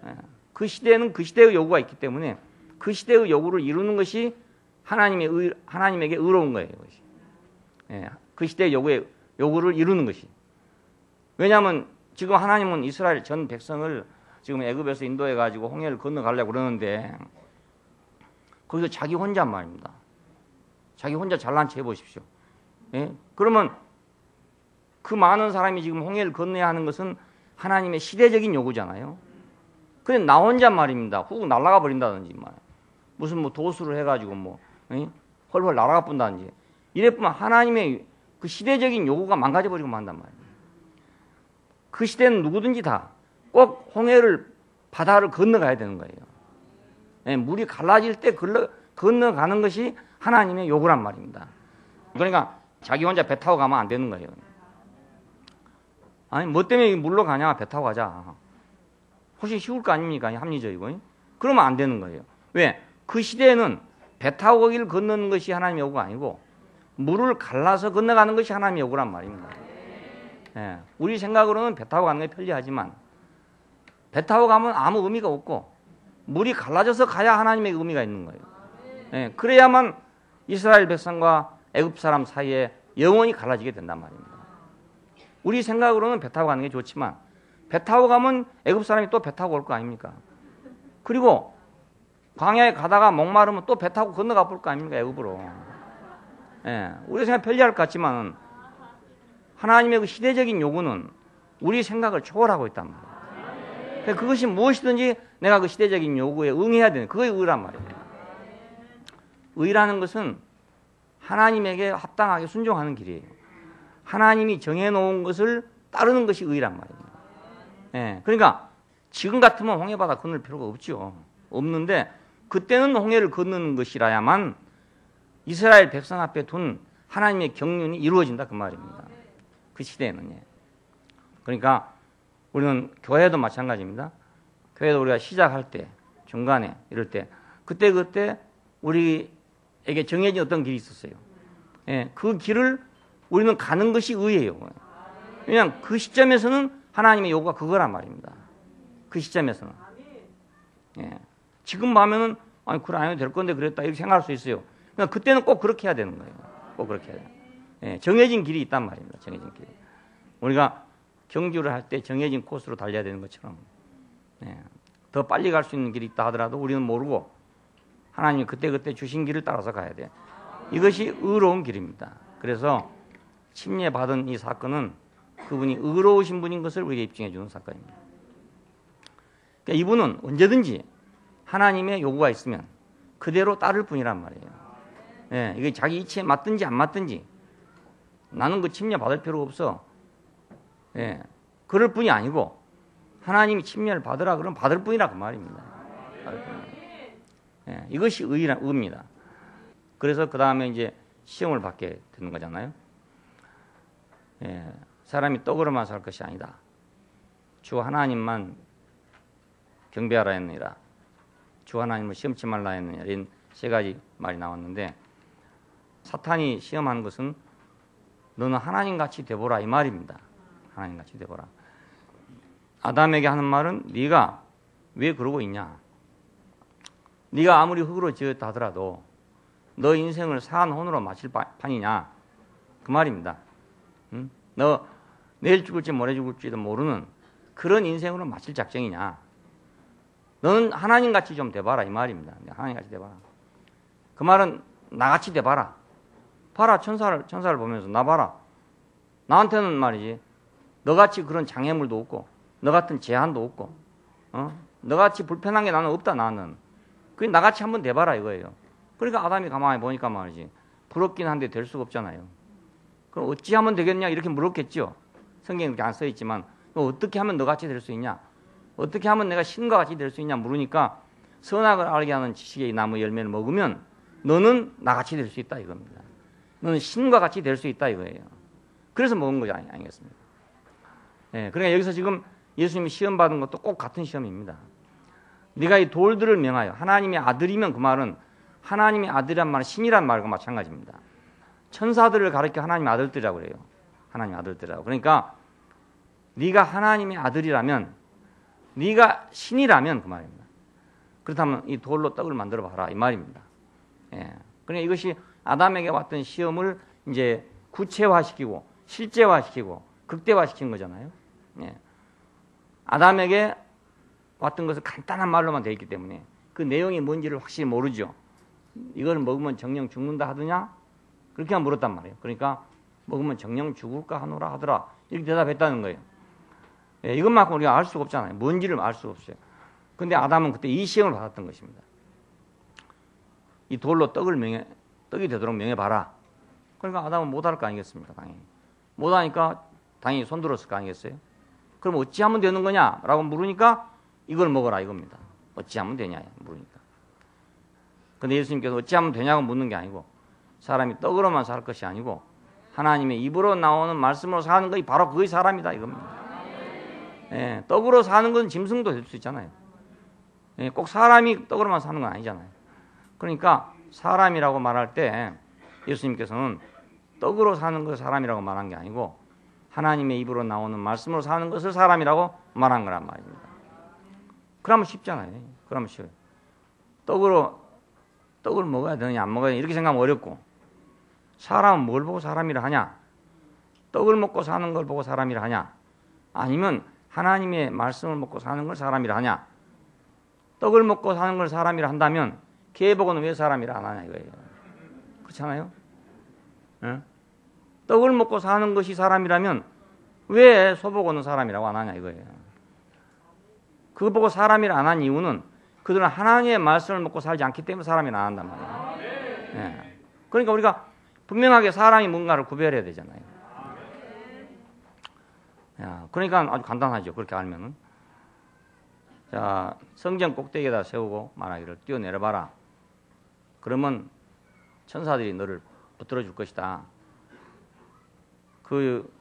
예, 그 시대에는 그 시대의 요구가 있기 때문에 그 시대의 요구를 이루는 것이 하나님에게 의로운 거예요. 그것이. 예, 그 시대의 요구를 이루는 것이. 왜냐하면 지금 하나님은 이스라엘 전 백성을 지금 애굽에서 인도해 가지고 홍해를 건너가려고 그러는데 거기서 자기 혼자 말입니다. 자기 혼자 잘난 체 해보십시오. 예? 그러면 그 많은 사람이 지금 홍해를 건너야 하는 것은 하나님의 시대적인 요구잖아요. 근데 나 혼자 말입니다. 훅 날아가 버린다든지 무슨 뭐 도수를 해가지고 뭐 헐헐 날아가 본다든지 이랬으면 하나님의 그 시대적인 요구가 망가져 버리고 만단 말이에요. 그 시대는 누구든지 다 꼭 홍해를 바다를 건너가야 되는 거예요. 예, 물이 갈라질 때 건너가는 것이 하나님의 요구란 말입니다. 그러니까 자기 혼자 배 타고 가면 안 되는 거예요. 아니 뭐 때문에 물로 가냐, 배 타고 가자. 훨씬 쉬울 거 아닙니까? 합리적이고. 그러면 안 되는 거예요. 왜? 그 시대에는 배 타고 거기를 건너는 것이 하나님의 요구가 아니고 물을 갈라서 건너가는 것이 하나님의 요구란 말입니다. 예, 우리 생각으로는 배 타고 가는 게 편리하지만 배 타고 가면 아무 의미가 없고 물이 갈라져서 가야 하나님의 의미가 있는 거예요. 예, 그래야만 이스라엘 백성과 애굽 사람 사이에 영원히 갈라지게 된단 말입니다. 우리 생각으로는 배 타고 가는 게 좋지만 배 타고 가면 애굽 사람이 또 배 타고 올 거 아닙니까? 그리고 광야에 가다가 목마르면 또 배 타고 건너가 볼 거 아닙니까? 애굽으로. 예, 우리 생각 편리할 것 같지만 하나님의 그 시대적인 요구는 우리 생각을 초월하고 있단 말이에요. 그것이 무엇이든지 내가 그 시대적인 요구에 응해야 되는 그게 의란 말입니다. 의라는 것은 하나님에게 합당하게 순종하는 길이에요. 하나님이 정해놓은 것을 따르는 것이 의란 말입니다. 예, 그러니까 지금 같으면 홍해바다 건널 필요가 없죠. 없는데 그때는 홍해를 건너는 것이라야만 이스라엘 백성 앞에 둔 하나님의 경륜이 이루어진다 그 말입니다. 그 시대에는. 예. 그러니까 우리는 교회도 마찬가지입니다. 교회도 우리가 시작할 때, 중간에 이럴 때 그때 우리에게 정해진 어떤 길이 있었어요. 예, 그 길을 우리는 가는 것이 의예요. 왜냐하면 그 시점에서는 하나님의 요구가 그거란 말입니다. 그 시점에서는. 예, 지금 보면은 아니 그래 안 해도 될 건데 그랬다 이렇게 생각할 수 있어요. 그러니까 그때는 꼭 그렇게 해야 되는 거예요. 꼭 그렇게 해야 돼요. 예, 정해진 길이 있단 말입니다. 정해진 길. 우리가 경주를 할 때 정해진 코스로 달려야 되는 것처럼 예, 더 빨리 갈 수 있는 길이 있다 하더라도 우리는 모르고 하나님이 그때 주신 길을 따라서 가야 돼. 이것이 의로운 길입니다. 그래서 침례받은 이 사건은 그분이 의로우신 분인 것을 우리에게 입증해 주는 사건입니다. 그러니까 이분은 언제든지 하나님의 요구가 있으면 그대로 따를 뿐이란 말이에요. 예, 이게 자기 이치에 맞든지 안 맞든지 나는 그 침례받을 필요 없어. 예, 그럴 뿐이 아니고 하나님이 침례를 받으라 그러면 받을 뿐이라 그 말입니다. 받을 뿐이라. 예, 이것이 의입니다. 그래서 그 다음에 이제 시험을 받게 되는 거잖아요. 예, 사람이 떡으로만 살 것이 아니다. 주 하나님만 경배하라 했느니라. 주 하나님을 시험치 말라 했느니라. 이런 세 가지 말이 나왔는데 사탄이 시험하는 것은 너는 하나님같이 되보라 이 말입니다. 하나님같이 되보라. 아담에게 하는 말은 네가 왜 그러고 있냐. 네가 아무리 흙으로 지었다 하더라도 너 인생을 사한 혼으로 마칠 판이냐. 그 말입니다. 응? 너 내일 죽을지 모레 죽을지도 모르는 그런 인생으로 마칠 작정이냐. 너는 하나님같이 좀 돼봐라 이 말입니다. 하나님같이 돼봐라. 그 말은 나같이 돼봐라. 봐라 천사를 보면서 나 봐라. 나한테는 말이지 너같이 그런 장애물도 없고 너 같은 제한도 없고 너같이 불편한 게 나는 없다 나는. 그게 나같이 한번 돼봐라 이거예요. 그러니까 아담이 가만히 보니까 말이지 부럽긴 한데 될 수가 없잖아요. 그럼 어찌 하면 되겠냐 이렇게 물었겠죠. 성경에 그렇게 안 써있지만 어떻게 하면 너같이 될 수 있냐. 어떻게 하면 내가 신과 같이 될 수 있냐 물으니까 선악을 알게 하는 지식의 나무 열매를 먹으면 너는 나같이 될 수 있다 이겁니다. 너는 신과 같이 될 수 있다 이거예요. 그래서 먹은 거지 아니겠습니까? 예, 그러니까 여기서 지금 예수님이 시험 받은 것도 꼭 같은 시험입니다. 네가 이 돌들을 명하여 하나님의 아들이면 그 말은 하나님의 아들이란 말은 신이란 말과 마찬가지입니다. 천사들을 가리켜 하나님의 아들들이라고 그래요. 하나님의 아들들이라고. 그러니까 네가 하나님의 아들이라면 네가 신이라면 그 말입니다. 그렇다면 이 돌로 떡을 만들어 봐라 이 말입니다. 예. 그러니까 이것이 아담에게 왔던 시험을 이제 구체화시키고 실제화시키고 극대화시킨 거잖아요. 예. 아담에게 왔던 것을 간단한 말로만 되어 있기 때문에 그 내용이 뭔지를 확실히 모르죠. 이걸 먹으면 정령 죽는다 하더냐? 그렇게만 물었단 말이에요. 그러니까 먹으면 정령 죽을까 하노라 하더라. 이렇게 대답했다는 거예요. 예, 이것만큼 우리가 알 수가 없잖아요. 뭔지를 알 수가 없어요. 근데 아담은 그때 이 시험을 받았던 것입니다. 이 돌로 떡이 되도록 명해봐라. 그러니까 아담은 못할 거 아니겠습니까? 당연히. 못하니까 당연히 손들었을 거 아니겠어요? 그럼 어찌하면 되는 거냐라고 물으니까 이걸 먹어라 이겁니다. 어찌하면 되냐 물으니까. 근데 예수님께서 어찌하면 되냐고 묻는 게 아니고 사람이 떡으로만 살 것이 아니고 하나님의 입으로 나오는 말씀으로 사는 것이 바로 그의 사람이다 이겁니다. 예, 떡으로 사는 건 짐승도 될 수 있잖아요. 예, 꼭 사람이 떡으로만 사는 건 아니잖아요. 그러니까 사람이라고 말할 때 예수님께서는 떡으로 사는 것을 사람이라고 말한 게 아니고 하나님의 입으로 나오는 말씀으로 사는 것을 사람이라고 말한 거란 말입니다. 그러면 쉽잖아요. 그러면 쉬워요. 떡을 먹어야 되느냐 안 먹어야 되느냐 이렇게 생각하면 어렵고 사람은 뭘 보고 사람이라 하냐? 떡을 먹고 사는 걸 보고 사람이라 하냐? 아니면 하나님의 말씀을 먹고 사는 걸 사람이라 하냐? 떡을 먹고 사는 걸 사람이라 한다면 개 보고는 왜 사람이라 안 하냐 이거예요. 그렇잖아요? 응? 떡을 먹고 사는 것이 사람이라면 왜 소 보고는 사람이라고 안 하냐 이거예요. 그거 보고 사람이라 안 한 이유는 그들은 하나님의 말씀을 먹고 살지 않기 때문에 사람이라 안 한단 말이에요. 예. 그러니까 우리가 분명하게 사람이 뭔가를 구별해야 되잖아요. 야, 그러니까 아주 간단하죠. 그렇게 알면은. 자, 성전 꼭대기에다 세우고 말하기를 뛰어내려봐라. 그러면 천사들이 너를 붙들어 줄 것이다. 그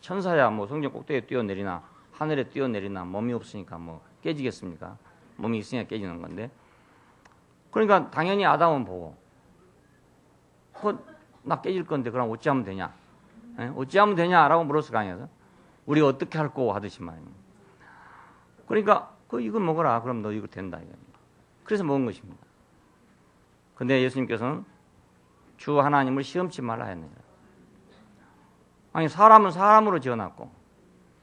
천사야 뭐 성전 꼭대기에 뛰어내리나 하늘에 뛰어내리나 몸이 없으니까 뭐 깨지겠습니까? 몸이 있으니까 깨지는 건데. 그러니까 당연히 아담은 보고 나 깨질 건데 그럼 어찌하면 되냐? 에? 어찌하면 되냐라고 물었을 거 아니에요. 우리가 어떻게 할 거고 하듯이 말입니다. 그러니까 이거 먹어라. 그럼 너 이거 된다. 그래서 먹은 것입니다. 근데 예수님께서는 주 하나님을 시험치 말라 했느니라. 아니 사람은 사람으로 지어놨고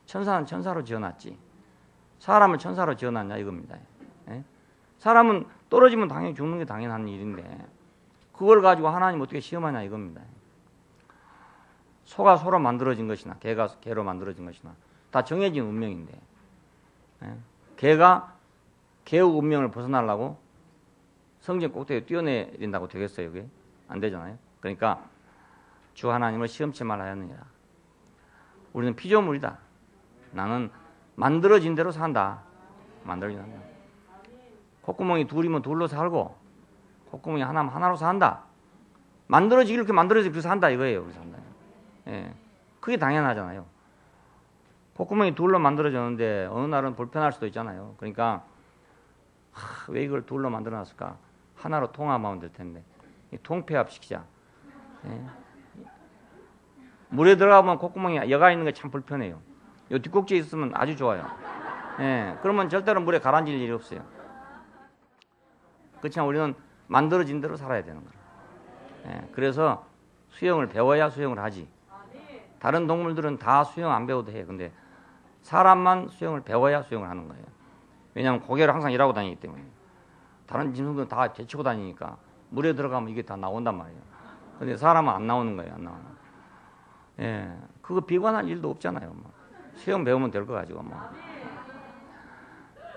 천사는 천사로 지어놨지. 사람을 천사로 지어놨냐 이겁니다. 에? 사람은 떨어지면 당연히 죽는 게 당연한 일인데 그걸 가지고 하나님 어떻게 시험하냐 이겁니다. 소가 소로 만들어진 것이나 개가 개로 만들어진 것이나 다 정해진 운명인데 개가 개의 운명을 벗어나려고 성전 꼭대기에 뛰어내린다고 되겠어요? 그게? 안 되잖아요. 그러니까 주 하나님을 시험치 말라 하였느니라. 우리는 피조물이다. 나는 만들어진 대로 산다. 만들어진 대로 산다. 콧구멍이 둘이면 둘로 살고 콧구멍이 하나면 하나로 산다. 만들어지기를 그렇게 만들어지기 그렇게 산다 이거예요. 그렇게 산다. 예, 그게 당연하잖아요. 콧구멍이 둘로 만들어졌는데 어느 날은 불편할 수도 있잖아요. 그러니까 왜 이걸 둘로 만들어놨을까? 하나로 통합하면 될 텐데 통폐합시키자. 예. 물에 들어가면 콧구멍이 여가 있는 게 참 불편해요. 요 뒷꼭지에 있으면 아주 좋아요. 예, 그러면 절대로 물에 가라앉을 일이 없어요. 그렇지만 우리는 만들어진 대로 살아야 되는 거예요. 예, 그래서 수영을 배워야 수영을 하지. 다른 동물들은 다 수영 안 배워도 해. 근데 사람만 수영을 배워야 수영을 하는 거예요. 왜냐하면 고개를 항상 일하고 다니기 때문에. 다른 짐승들은 다 제치고 다니니까 물에 들어가면 이게 다 나온단 말이에요. 근데 사람은 안 나오는 거예요. 안 나오는. 예, 그거 비관할 일도 없잖아요. 뭐. 수영 배우면 될 거 가지고 뭐.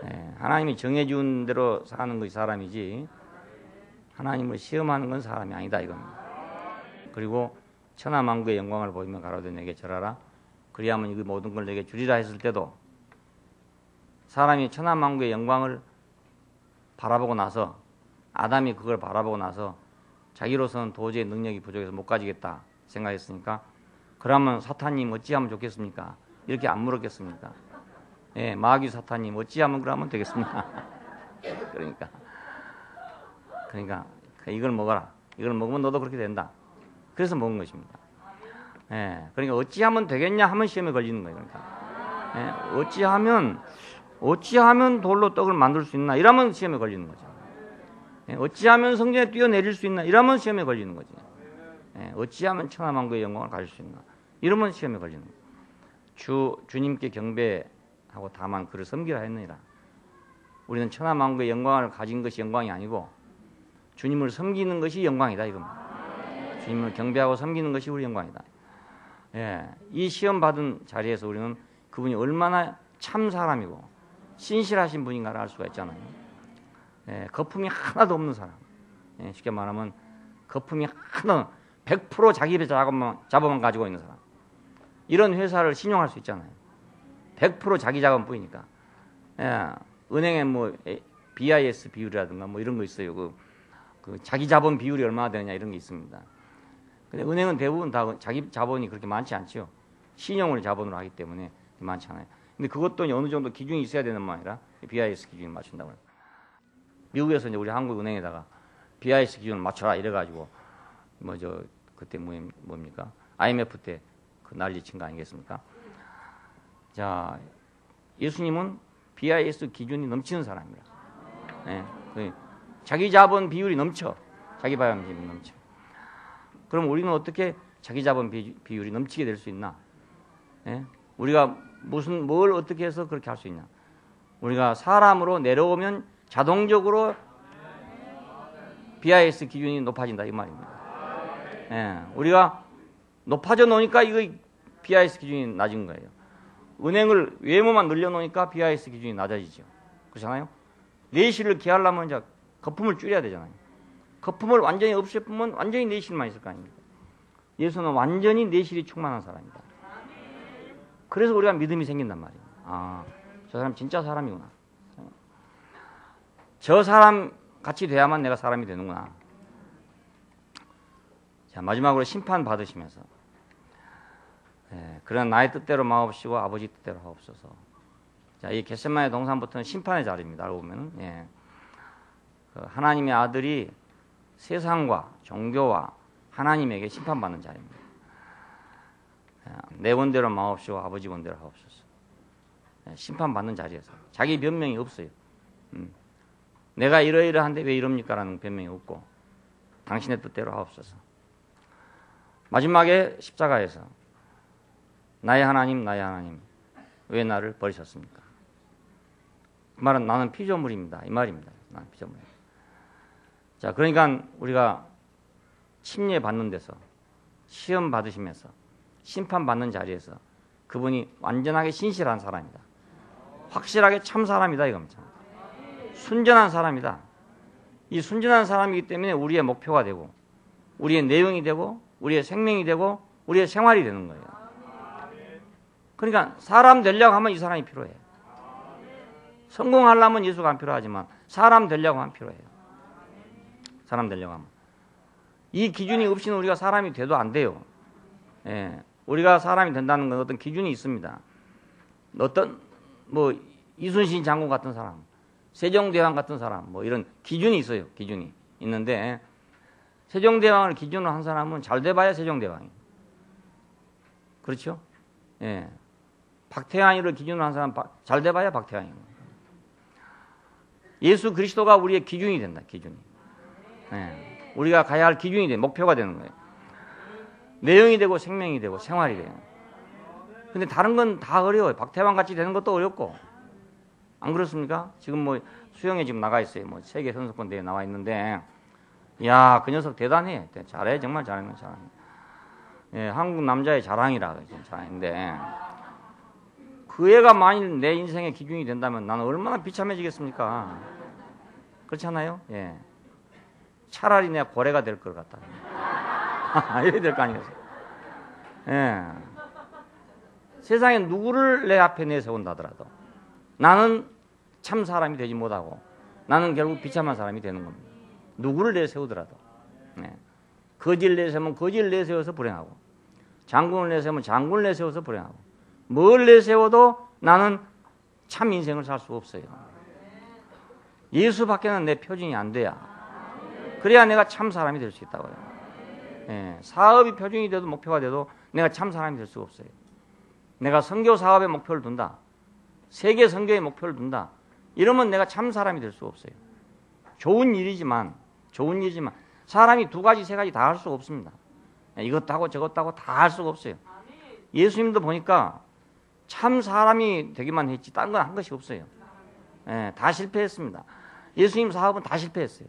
예, 하나님이 정해준 대로 사는 것이 사람이지 하나님을 시험하는 건 사람이 아니다 이겁니다. 그리고 천하만국의 영광을 보이며 가로되 내게 절하라. 그리하면 이 모든 걸 내게 주리라 했을 때도 사람이 천하만국의 영광을 바라보고 나서 아담이 그걸 바라보고 나서 자기로서는 도저히 능력이 부족해서 못 가지겠다 생각했으니까 그러면 사탄님 어찌하면 좋겠습니까? 이렇게 안 물었겠습니까? 예, 마귀 사탄님 어찌하면 그러면 되겠습니까? 그러니까 이걸 먹어라. 이걸 먹으면 너도 그렇게 된다. 그래서 먹은 것입니다. 예, 그러니까 어찌하면 되겠냐 하면 시험에 걸리는 거예요. 그러니까 어찌하면 돌로 떡을 만들 수 있나 이러면 시험에 걸리는 거죠. 예, 어찌하면 성전에 뛰어내릴 수 있나 이러면 시험에 걸리는 거죠. 예, 어찌하면 천하만국의 영광을 가질 수 있나 이러면 시험에 걸리는 거예요. 주님께 경배하고 다만 그를 섬기라 했느니라. 우리는 천하만국의 영광을 가진 것이 영광이 아니고 주님을 섬기는 것이 영광이다 이겁니다. 주님을 경배하고 섬기는 것이 우리 영광이다. 예, 이 시험 받은 자리에서 우리는 그분이 얼마나 참 사람이고 신실하신 분인가를 알 수가 있잖아요. 거품이 하나도 없는 사람. 쉽게 말하면 거품이 하나 100% 자기 입에 자본만 가지고 있는 사람. 이런 회사를 신용할 수 있잖아요. 100% 자기 자본뿐이니까. 은행에 뭐 BIS 비율이라든가 뭐 이런 거 있어요. 그 자기 자본 비율이 얼마나 되느냐 이런 게 있습니다. 근데 은행은 대부분 다 자기 자본이 그렇게 많지 않죠. 신용을 자본으로 하기 때문에 많지 않아요. 근데 그것도 어느 정도 기준이 있어야 되는 말 아니라 BIS 기준을 맞춘다고 해요. 미국에서 이제 우리 한국은행에다가 BIS 기준을 맞춰라 이래가지고 그때 뭡니까? IMF 때 그 난리 친 거 아니겠습니까? 자, 예수님은 BIS 기준이 넘치는 사람입니다. 자기 자본 비율이 넘쳐. 자기 자본 비율이 넘쳐. 그럼 우리는 어떻게 자기 자본 비율이 넘치게 될 수 있나? 우리가 뭘 어떻게 해서 그렇게 할 수 있냐? 우리가 사람으로 내려오면 자동적으로 BIS 기준이 높아진다 이 말입니다. 우리가 높아져 놓으니까 이거 BIS 기준이 낮은 거예요. 은행을 외모만 늘려놓으니까 BIS 기준이 낮아지죠. 그렇잖아요? 내실을 기하려면 이제 거품을 줄여야 되잖아요. 거품을 완전히 없애면 완전히 내실만 있을 거 아닙니까? 예수는 완전히 내실이 충만한 사람이다. 그래서 우리가 믿음이 생긴단 말이에요. 아, 저 사람 진짜 사람이구나. 저 사람 같이 돼야만 내가 사람이 되는구나. 자, 마지막으로 심판 받으시면서 그러나 나의 뜻대로 마옵시고 아버지 뜻대로 하옵소서. 자, 이 겟세마네 동산부터는 심판의 자리입니다. 알고 보면은 하나님의 아들이 세상과 종교와 하나님에게 심판받는 자리입니다. 내 원대로 마옵시고 아버지 원대로 하옵소서. 심판받는 자리에서 자기 변명이 없어요. 내가 이러이러한데 왜 이럽니까? 라는 변명이 없고 당신의 뜻대로 하옵소서. 마지막에 십자가에서 나의 하나님 왜 나를 버리셨습니까? 그 말은 나는 피조물입니다 이 말입니다. 나는 피조물입니다. 자, 그러니까 우리가 침례 받는 데서 시험 받으시면서 심판 받는 자리에서 그분이 완전하게 신실한 사람이다. 확실하게 참 사람이다 이겁니다. 순전한 사람이다. 이 순전한 사람이기 때문에 우리의 목표가 되고 우리의 내용이 되고 우리의 생명이 되고 우리의 생활이 되는 거예요. 그러니까 사람 되려고 하면 이 사람이 필요해. 성공하려면 예수가 안 필요하지만 사람 되려고 하면 필요해요. 사람 되려고 하면. 이 기준이 없이는 우리가 사람이 돼도 안 돼요. 우리가 사람이 된다는 건 어떤 기준이 있습니다. 어떤 이순신 장군 같은 사람, 세종대왕 같은 사람 이런 기준이 있어요. 기준이 있는데 세종대왕을 기준으로 한 사람은 잘 돼봐야 세종대왕이에요. 그렇죠? 박태환이를 기준으로 한 사람 잘 돼봐야 박태환이에요. 예수 그리스도가 우리의 기준이 된다. 기준이. 우리가 가야 할 기준이 돼. 목표가 되는 거예요. 내용이 되고 생명이 되고 생활이 돼요. 근데 다른 건 다 어려워요. 박태환 같이 되는 것도 어렵고. 안 그렇습니까? 지금 수영에 지금 나가 있어요. 세계 선수권 대회에 나와 있는데 야, 그 녀석 대단해. 잘해. 정말 잘하는 잘해. 한국 남자의 자랑이라 자랑인데 그 애가 만일 내 인생의 기준이 된다면 나는 얼마나 비참해지겠습니까? 그렇잖아요? 차라리 내가 고래가 될 것 같다. 이래야 될 거 아니겠어요? 세상에 누구를 내 앞에 내세운다 하더라도 나는 참 사람이 되지 못하고 나는 결국 비참한 사람이 되는 겁니다. 누구를 내세우더라도. 거지를 내세우면 거지를 내세워서 불행하고 장군을 내세우면 장군을 내세워서 불행하고 뭘 내세워도 나는 참 인생을 살 수 없어요. 예수밖에는 내 표준이 안 돼야. 그래야 내가 참 사람이 될 수 있다고요. 사업이 표준이 돼도 목표가 돼도 내가 참 사람이 될 수가 없어요. 내가 선교 사업에 목표를 둔다. 세계 선교에 목표를 둔다. 이러면 내가 참 사람이 될 수가 없어요. 좋은 일이지만 사람이 두 가지 세 가지 다 할 수가 없습니다. 이것도 하고 저것도 하고 다 할 수가 없어요. 예수님도 보니까 참 사람이 되기만 했지 다른 건 한 것이 없어요. 다 실패했습니다. 예수님 사업은 다 실패했어요.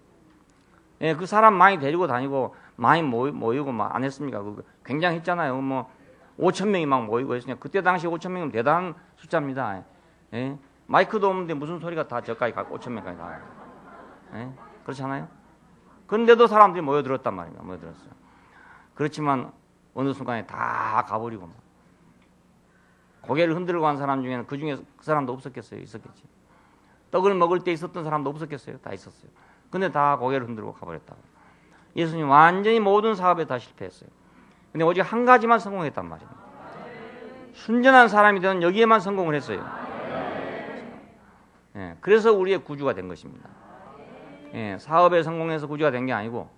그 사람 많이 데리고 다니고 많이 모이고 막 안 했습니까? 굉장히 했잖아요. 5,000명이 막 모이고 했으니까 그때 당시 5,000명이면 대단한 숫자입니다. 마이크도 없는데 무슨 소리가 다 저까지 가고 5천 명까지 다 와요. 예? 그렇지 않아요? 그런데도 사람들이 모여들었단 말입니다. 모여들었어요. 그렇지만 어느 순간에 다 가버리고 막. 고개를 흔들고 간 사람 중에는 그 중에 그 사람도 없었겠어요? 있었겠지. 떡을 먹을 때 있었던 사람도 없었겠어요? 다 있었어요. 근데 다 고개를 흔들고 가버렸다고. 예수님 완전히 모든 사업에 다 실패했어요. 근데 오직 한 가지만 성공했단 말입니다. 순전한 사람이든 여기에만 성공을 했어요. 예, 그래서 우리의 구주가 된 것입니다. 예, 사업에 성공해서 구주가 된 게 아니고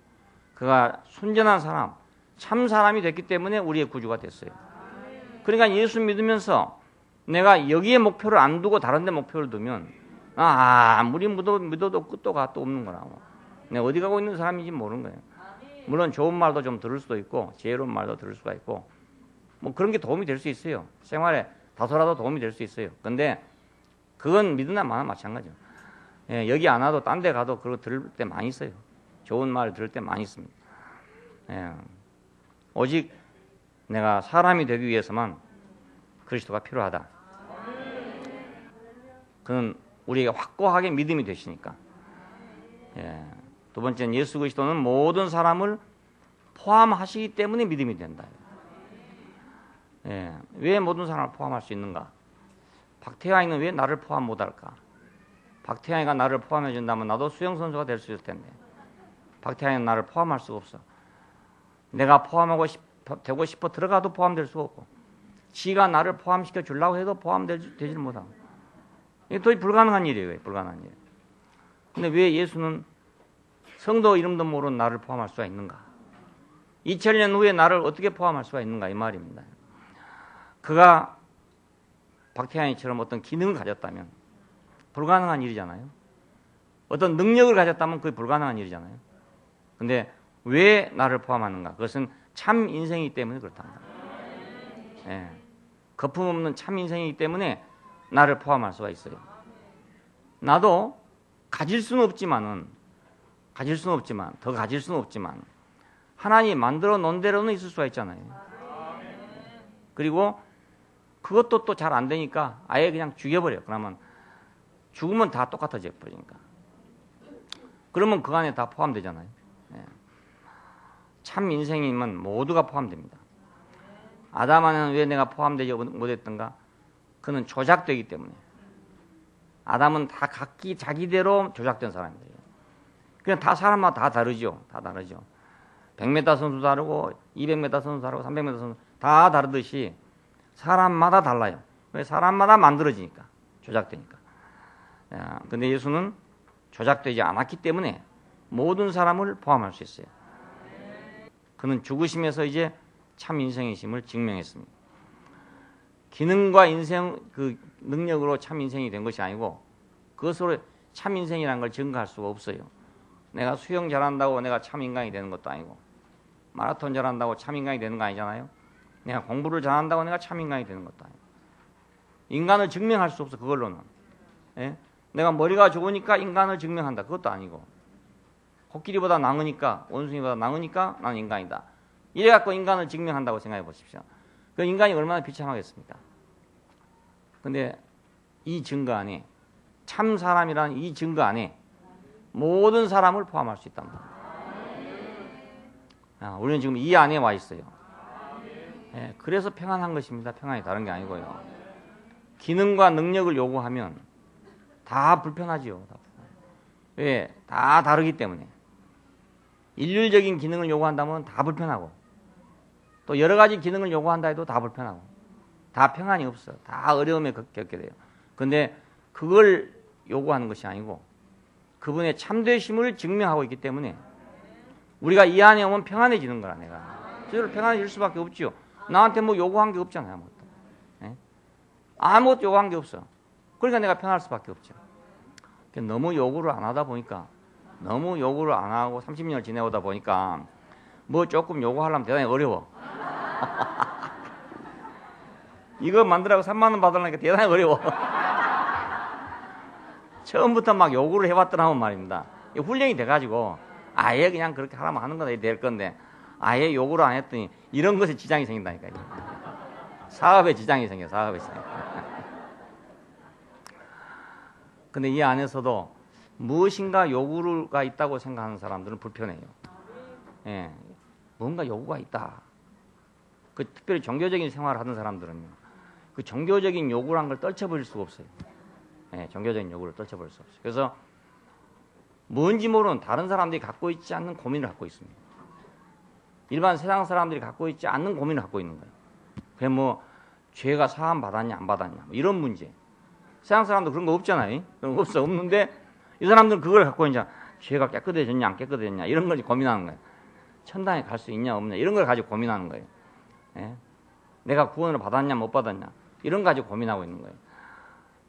그가 순전한 사람, 참 사람이 됐기 때문에 우리의 구주가 됐어요. 그러니까 예수 믿으면서 내가 여기에 목표를 안 두고 다른 데 목표를 두면 아무리 믿어도 끝도 갓도 없는 거라고. 내가 어디 가고 있는 사람인지 모르는 거예요. 물론 좋은 말도 좀 들을 수도 있고 지혜로운 말도 들을 수가 있고 뭐 그런 게 도움이 될 수 있어요. 생활에 다소라도 도움이 될 수 있어요. 근데 그건 믿으나 마나 마찬가지예요. 예, 여기 안 와도 딴 데 가도 그거 들을 때 많이 있어요. 좋은 말 들을 때 많이 있습니다. 예, 오직 내가 사람이 되기 위해서만 그리스도가 필요하다. 그는 우리에게 확고하게 믿음이 되시니까. 예, 두 번째는 예수 그리스도는 모든 사람을 포함하시기 때문에 믿음이 된다. 예, 왜 모든 사람을 포함할 수 있는가? 박태환이는 왜 나를 포함 못할까? 박태환이가 나를 포함해 준다면 나도 수영선수가 될 수 있을 텐데 박태환이는 나를 포함할 수가 없어. 내가 되고 싶어 들어가도 포함될 수가 없고 지가 나를 포함시켜 주려고 해도 포함되지를 못하고 이게 도저히 불가능한 일이에요. 불가능한 일. 근데 왜 예수는 성도 이름도 모르는 나를 포함할 수가 있는가? 2000년 후에 나를 어떻게 포함할 수가 있는가 이 말입니다. 그가 박태환이처럼 어떤 기능을 가졌다면 불가능한 일이잖아요. 어떤 능력을 가졌다면 그게 불가능한 일이잖아요. 근데 왜 나를 포함하는가? 그것은 참 인생이기 때문에 그렇답니다. 예. 거품 없는 참 인생이기 때문에 나를 포함할 수가 있어요. 나도 가질 수는 없지만 더 가질 수는 없지만 하나님이 만들어 놓은 대로는 있을 수가 있잖아요. 그리고 그것도 또 잘 안 되니까 아예 그냥 죽여버려요. 그러면 죽으면 다 똑같아져 버리니까. 그러면 그 안에 다 포함되잖아요. 예. 참 인생이면 모두가 포함됩니다. 아담은 왜 내가 포함되지 못했던가? 그는 조작되기 때문에. 아담은 다 각기 자기대로 조작된 사람들이에요. 그냥 다 사람마다 다 다르죠. 다 다르죠. 100m 선수 다르고 200m 선수 다르고 300m 선수 다 다르듯이 사람마다 달라요. 왜? 사람마다 만들어지니까. 조작되니까. 근데 예수는 조작되지 않았기 때문에 모든 사람을 포함할 수 있어요. 그는 죽으심에서 이제 참 인생이심을 증명했습니다. 기능과 인생 그 능력으로 참 인생이 된 것이 아니고 그것으로 참 인생이라는 걸 증거할 수가 없어요. 내가 수영 잘한다고 내가 참 인간이 되는 것도 아니고 마라톤 잘한다고 참 인간이 되는 거 아니잖아요. 내가 공부를 잘한다고 내가 참 인간이 되는 것도 아니고 인간을 증명할 수 없어 그걸로는. 예? 내가 머리가 좋으니까 인간을 증명한다 그것도 아니고 코끼리보다 나으니까 원숭이보다 나으니까 나는 인간이다. 이래갖고 인간을 증명한다고 생각해 보십시오. 그 인간이 얼마나 비참하겠습니까? 근데 이 증거 안에 참 사람이라는 이 증거 안에 모든 사람을 포함할 수 있답니다. 우리는 지금 이 안에 와 있어요. 예, 그래서 평안한 것입니다. 평안이 다른 게 아니고요. 기능과 능력을 요구하면 다 불편하지요. 왜? 다 다르기 때문에. 일률적인 기능을 요구한다면 다 불편하고 또 여러 가지 기능을 요구한다 해도 다 불편하고 다 평안이 없어. 다 어려움에 겪게 돼요. 그런데 그걸 요구하는 것이 아니고 그분의 참되심을 증명하고 있기 때문에 우리가 이 안에 오면 평안해지는 거라. 내가 저를 평안해질 수밖에 없지요. 나한테 뭐 요구한 게 없잖아요. 아무것도. 예? 아무것도 요구한 게 없어. 그러니까 내가 편할 수밖에 없죠. 너무 요구를 안 하다 보니까 너무 요구를 안 하고 30년을 지내오다 보니까 뭐 조금 요구하려면 대단히 어려워. 이거 만들라고 3만 원 받으려니까 대단히 어려워. 처음부터 막 요구를 해봤더라면 말입니다. 훈련이 돼가지고 아예 그냥 그렇게 하라면 하는 거다 될 건데 아예 요구를 안 했더니 이런 것에 지장이 생긴다니까요. 사업에 지장이 생겨. 사업에 지장이. 근데 이 안에서도 무엇인가 요구가 있다고 생각하는 사람들은 불편해요. 예, 뭔가 요구가 있다. 그 특별히 종교적인 생활을 하는 사람들은요, 그 종교적인 요구란 걸 떨쳐버릴 수가 없어요. 예, 종교적인 요구를 떨쳐버릴 수 없어요. 그래서 뭔지 모르는 다른 사람들이 갖고 있지 않는 고민을 갖고 있습니다. 일반 세상 사람들이 갖고 있지 않는 고민을 갖고 있는 거예요. 그게 뭐 죄가 사함 받았냐 안 받았냐 뭐 이런 문제. 세상 사람도 그런 거 없잖아요. 그런 거 없는데 이 사람들은 그걸 갖고 이제 죄가 깨끗해졌냐 안 깨끗해졌냐 이런 걸 고민하는 거예요. 천당에 갈 수 있냐 없냐 이런 걸 가지고 고민하는 거예요. 예? 내가 구원을 받았냐 못 받았냐 이런 거 가지고 고민하고 있는 거예요.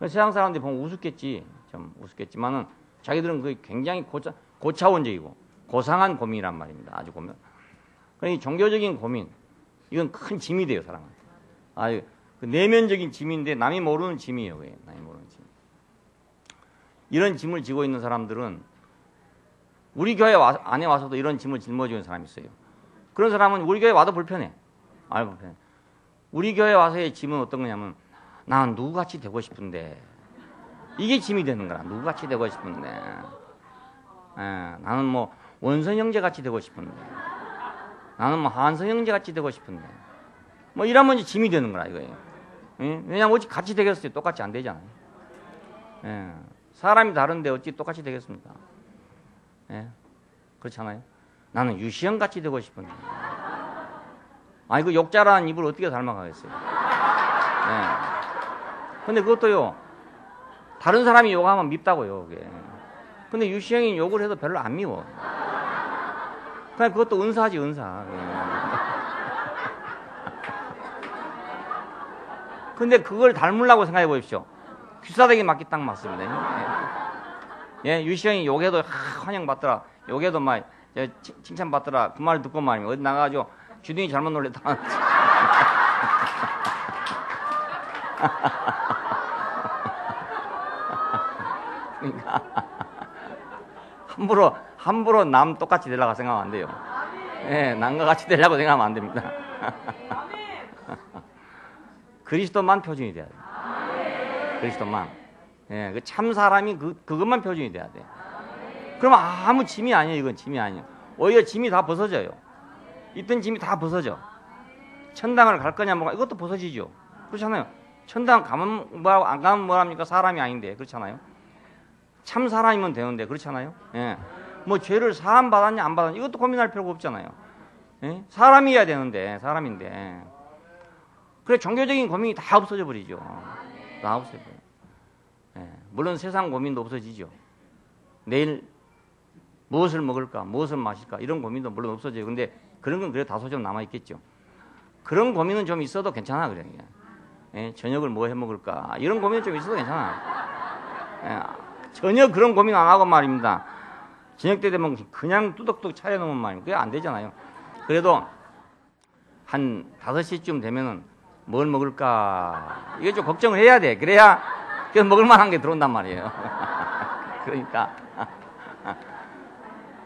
세상 사람들이 보면 우습겠지, 좀 우습겠지만은 자기들은 그게 굉장히 고차원적이고 고상한 고민이란 말입니다. 아주 보면. 그러니 종교적인 고민, 이건 큰 짐이 돼요, 사람은. 아주 그 내면적인 짐인데 남이 모르는 짐이에요, 그게. 남이 모르는 짐. 이런 짐을 지고 있는 사람들은 우리 교회 안에 와서도 이런 짐을 짊어지는 사람이 있어요. 그런 사람은 우리 교회 와도 불편해. 아유, 불편해. 우리 교회 와서의 짐은 어떤 거냐면 난 누구같이 되고 싶은데 이게 짐이 되는 거라. 누구같이 되고 싶은데 나는 뭐 원선 형제같이 되고 싶은데 나는 뭐 한선 형제같이 되고 싶은데 뭐 이러면 이제 짐이 되는 거라 이거예요. 왜냐면 어찌 같이 되겠어요? 똑같이 안 되잖아요. 사람이 다른데 어찌 똑같이 되겠습니까? 그렇잖아요. 나는 유시형같이 되고 싶은데 아니 그 욕자라는 입을 어떻게 닮아가겠어요? 근데 그것도요 다른 사람이 욕하면 밉다고요 그게. 근데 유시형이 욕을 해도 별로 안 미워. 그냥 그것도 은사지 은사. 근데 그걸 닮으려고 생각해 보십시오. 귀싸대기 맞기 딱 맞습니다. 예, 유시형이 욕해도 환영받더라. 욕해도 막 칭찬받더라. 그 말을 듣고 말이면 어디 나가가지고 주둥이 잘못 놀랬다. 그러니까 함부로 남 똑같이 되려고 생각하면 안 돼요. 예, 남과 같이 되려고 생각하면 안 됩니다. 그리스도만 표준이 돼야 돼요. 그리스도만. 예, 그 참 사람이 그것만 표준이 돼야 돼. 그러면 아무 짐이 아니에요. 이건 짐이 아니에요. 오히려 짐이 다 벗어져요. 있던 짐이 다 벗어져. 천당을 갈 거냐 뭐가 이것도 벗어지죠. 그렇잖아요. 천당 가면 뭐하고 안 가면 뭐합니까? 사람이 아닌데. 그렇잖아요. 참 사람이면 되는데. 그렇잖아요. 예. 뭐 죄를 사함 받았냐 안 받았냐 이것도 고민할 필요가 없잖아요. 예? 사람이어야 되는데 사람인데. 그래 종교적인 고민이 다 없어져 버리죠. 다 없어져 버려요. 예. 물론 세상 고민도 없어지죠. 내일 무엇을 먹을까 무엇을 마실까 이런 고민도 물론 없어져요. 근데 그런 건 그래도 다소 좀 남아있겠죠. 그런 고민은 좀 있어도 괜찮아 그래. 예? 저녁을 뭐 해먹을까 이런 고민은 좀 있어도 괜찮아. 예. 전혀 그런 고민 안 하고 말입니다. 저녁 때 되면 그냥 뚜덕뚜덕 차려놓으면 말입니다. 그게 안 되잖아요. 그래도 한 5시쯤 되면은 뭘 먹을까 이게 좀 걱정을 해야 돼. 그래야 먹을 만한 게 들어온단 말이에요. 그러니까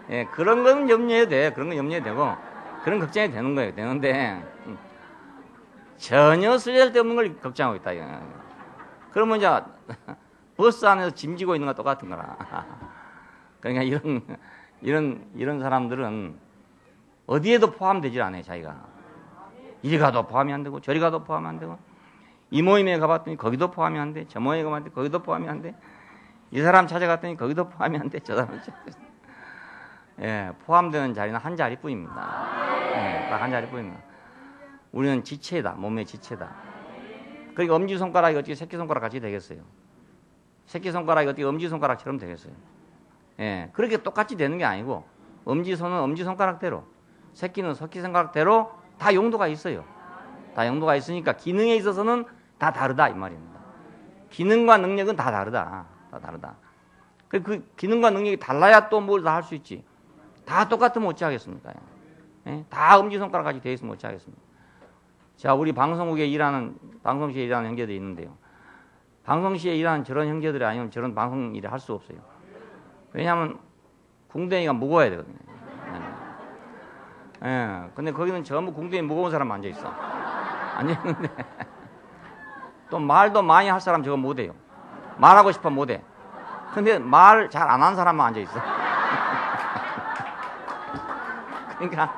예, 그런 건 염려해도 돼. 그런 건 염려해도 되고 그런 걱정이 되는 거예요. 되는데 전혀 쓸데없는 걸 걱정하고 있다. 그러면 이제 버스 안에서 짐 지고 있는 거 똑같은 거라. 그러니까 이런 사람들은 어디에도 포함되질 않아요. 자기가 이리 가도 포함이 안 되고 저리 가도 포함이 안 되고 이 모임에 가봤더니 거기도 포함이 안 돼. 저 모임에 가봤더니 거기도 포함이 안 돼. 이 사람 찾아갔더니 거기도 포함이 안 돼. 저 사람 예, 포함되는 자리는 한 자리뿐입니다. 예, 딱 한 자리뿐입니다. 우리는 지체다. 몸의 지체다. 그러니까 엄지손가락이 어떻게 새끼손가락 같이 되겠어요? 새끼손가락이 어떻게 엄지손가락처럼 되겠어요? 예, 그렇게 똑같이 되는 게 아니고 엄지손은 엄지손가락대로 새끼는 새끼손가락대로 다 용도가 있어요. 다 용도가 있으니까 기능에 있어서는 다 다르다 이 말입니다. 기능과 능력은 다 다르다. 다 다르다. 그 기능과 능력이 달라야 또 뭘 다 할 수 있지. 다 똑같으면 어찌 하겠습니까? 예? 다 엄지손가락까지 되어 있으면 어찌 하겠습니까? 자, 우리 방송시에 일하는 형제들이 있는데요. 방송시에 일하는 저런 형제들이 아니면 저런 방송 일을 할 수 없어요. 왜냐하면 궁뎅이가 무거워야 되거든요. 예. 근데 거기는 전부 궁뎅이 무거운 사람 앉아 있어. 앉아 있는데 또 말도 많이 할 사람 저거 못 해요. 말하고 싶어 못 해. 근데 말 잘 안 하는 사람만 앉아 있어. 그러니까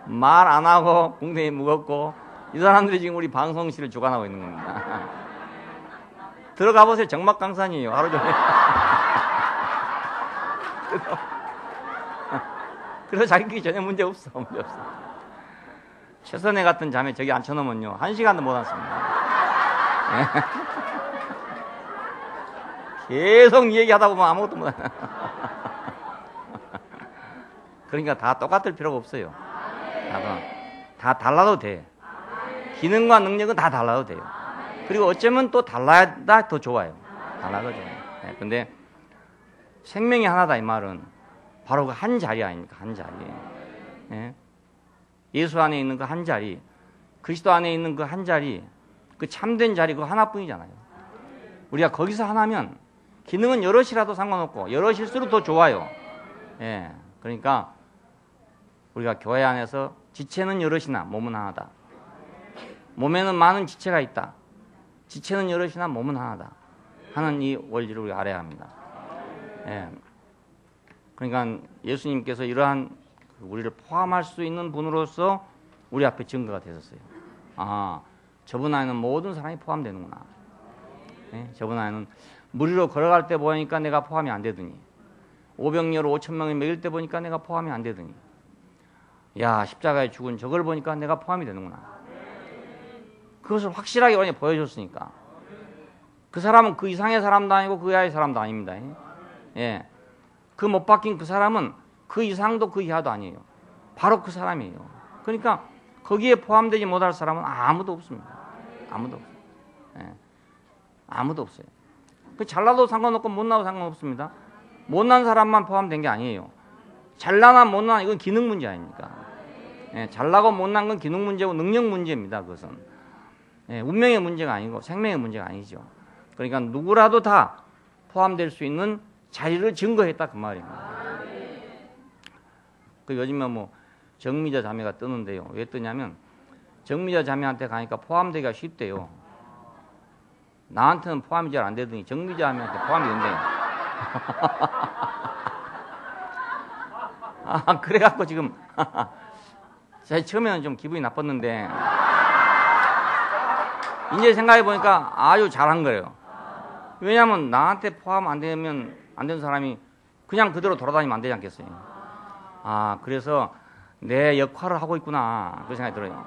말 안 하고 궁뎅이 무겁고 이 사람들이 지금 우리 방송실을 주관하고 있는 겁니다. 들어가 보세요. 정막강산이에요. 하루 종일. 그래서 자기끼리 전혀 문제 없어. 문제 없어. 최선애 같은 자매 저기 앉혀놓으면요 1시간도 못 앉습니다. 계속 얘기하다 보면 아무것도 못 앉아. 그러니까 다 똑같을 필요가 없어요. 다 달라도 돼. 기능과 능력은 다 달라도 돼요. 그리고 어쩌면 또 달라야 더 좋아요. 달라도 좋아요. 네, 근데 생명이 하나다 이 말은 바로 그 한 자리 아닙니까? 한 자리. 네? 예수 안에 있는 그 한 자리, 그리스도 안에 있는 그 한 자리, 그 참된 자리 그 하나뿐이잖아요. 우리가 거기서 하나면 기능은 여럿이라도 상관없고 여럿일수록 더 좋아요. 예, 그러니까 우리가 교회 안에서 지체는 여럿이나 몸은 하나다. 몸에는 많은 지체가 있다. 지체는 여럿이나 몸은 하나다. 하는 이 원리를 우리가 알아야 합니다. 예. 그러니까 예수님께서 이러한 우리를 포함할 수 있는 분으로서 우리 앞에 증거가 되셨어요. 아, 저분 안에는 모든 사람이 포함되는구나. 예? 저분 안에는 무리로 걸어갈 때 보니까 내가 포함이 안 되더니 500여로 5,000명이 먹일 때 보니까 내가 포함이 안 되더니 야 십자가에 죽은 저걸 보니까 내가 포함이 되는구나. 그것을 확실하게 많이 보여줬으니까 그 사람은 그 이상의 사람도 아니고 그 이하의 사람도 아닙니다. 예, 그 못 박힌 그 사람은 그 이상도 그 이하도 아니에요. 바로 그 사람이에요. 그러니까 거기에 포함되지 못할 사람은 아무도 없습니다. 아무도 없어요. 예, 아무도 없어요. 그 잘나도 상관없고 못나도 상관없습니다. 못난 사람만 포함된 게 아니에요. 잘나나 못나 이건 기능 문제 아닙니까? 예, 잘나고 못난 건 기능 문제고 능력 문제입니다. 그것은 예, 운명의 문제가 아니고 생명의 문제가 아니죠. 그러니까 누구라도 다 포함될 수 있는 자리를 증거했다 그 말입니다. 그 요즘에 뭐 정미자 자매가 뜨는데요. 왜 뜨냐면 정미자 자매한테 가니까 포함되기가 쉽대요. 나한테는 포함이 잘 안 되더니 정미자 자매한테 포함이 된대요. 아, 그래갖고 지금 제가 처음에는 좀 기분이 나빴는데 이제 생각해보니까 아주 잘한 거예요. 왜냐하면 나한테 포함 안 되면 안 된 사람이 그냥 그대로 돌아다니면 안 되지 않겠어요. 아, 그래서 내 역할을 하고 있구나 그 생각이 들어요.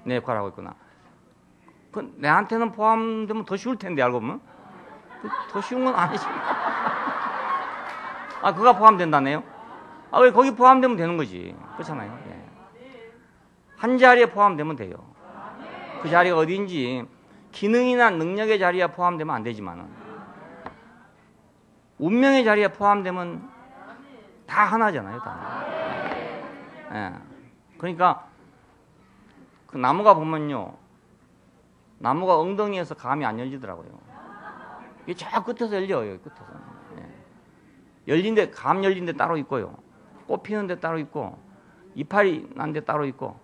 내 역할을 하고 있구나. 그 내한테는 포함되면 더 쉬울 텐데 알고 보면 더 쉬운 건 아니지. 아, 그가 포함된다네요? 아, 왜 거기 포함되면 되는 거지. 그렇잖아요. 예. 한 자리에 포함되면 돼요. 그 자리가 어딘지 기능이나 능력의 자리에 포함되면 안 되지만은 운명의 자리에 포함되면 다 하나잖아요. 다. 예. 그러니까 그 나무가 보면요, 나무가 엉덩이에서 감이 안 열리더라고요. 이게 저 끝에서 열려요. 여기 끝에서. 예. 열린데 감 열린데 따로 있고요. 꽃 피는데 따로 있고 이파리 난데 따로 있고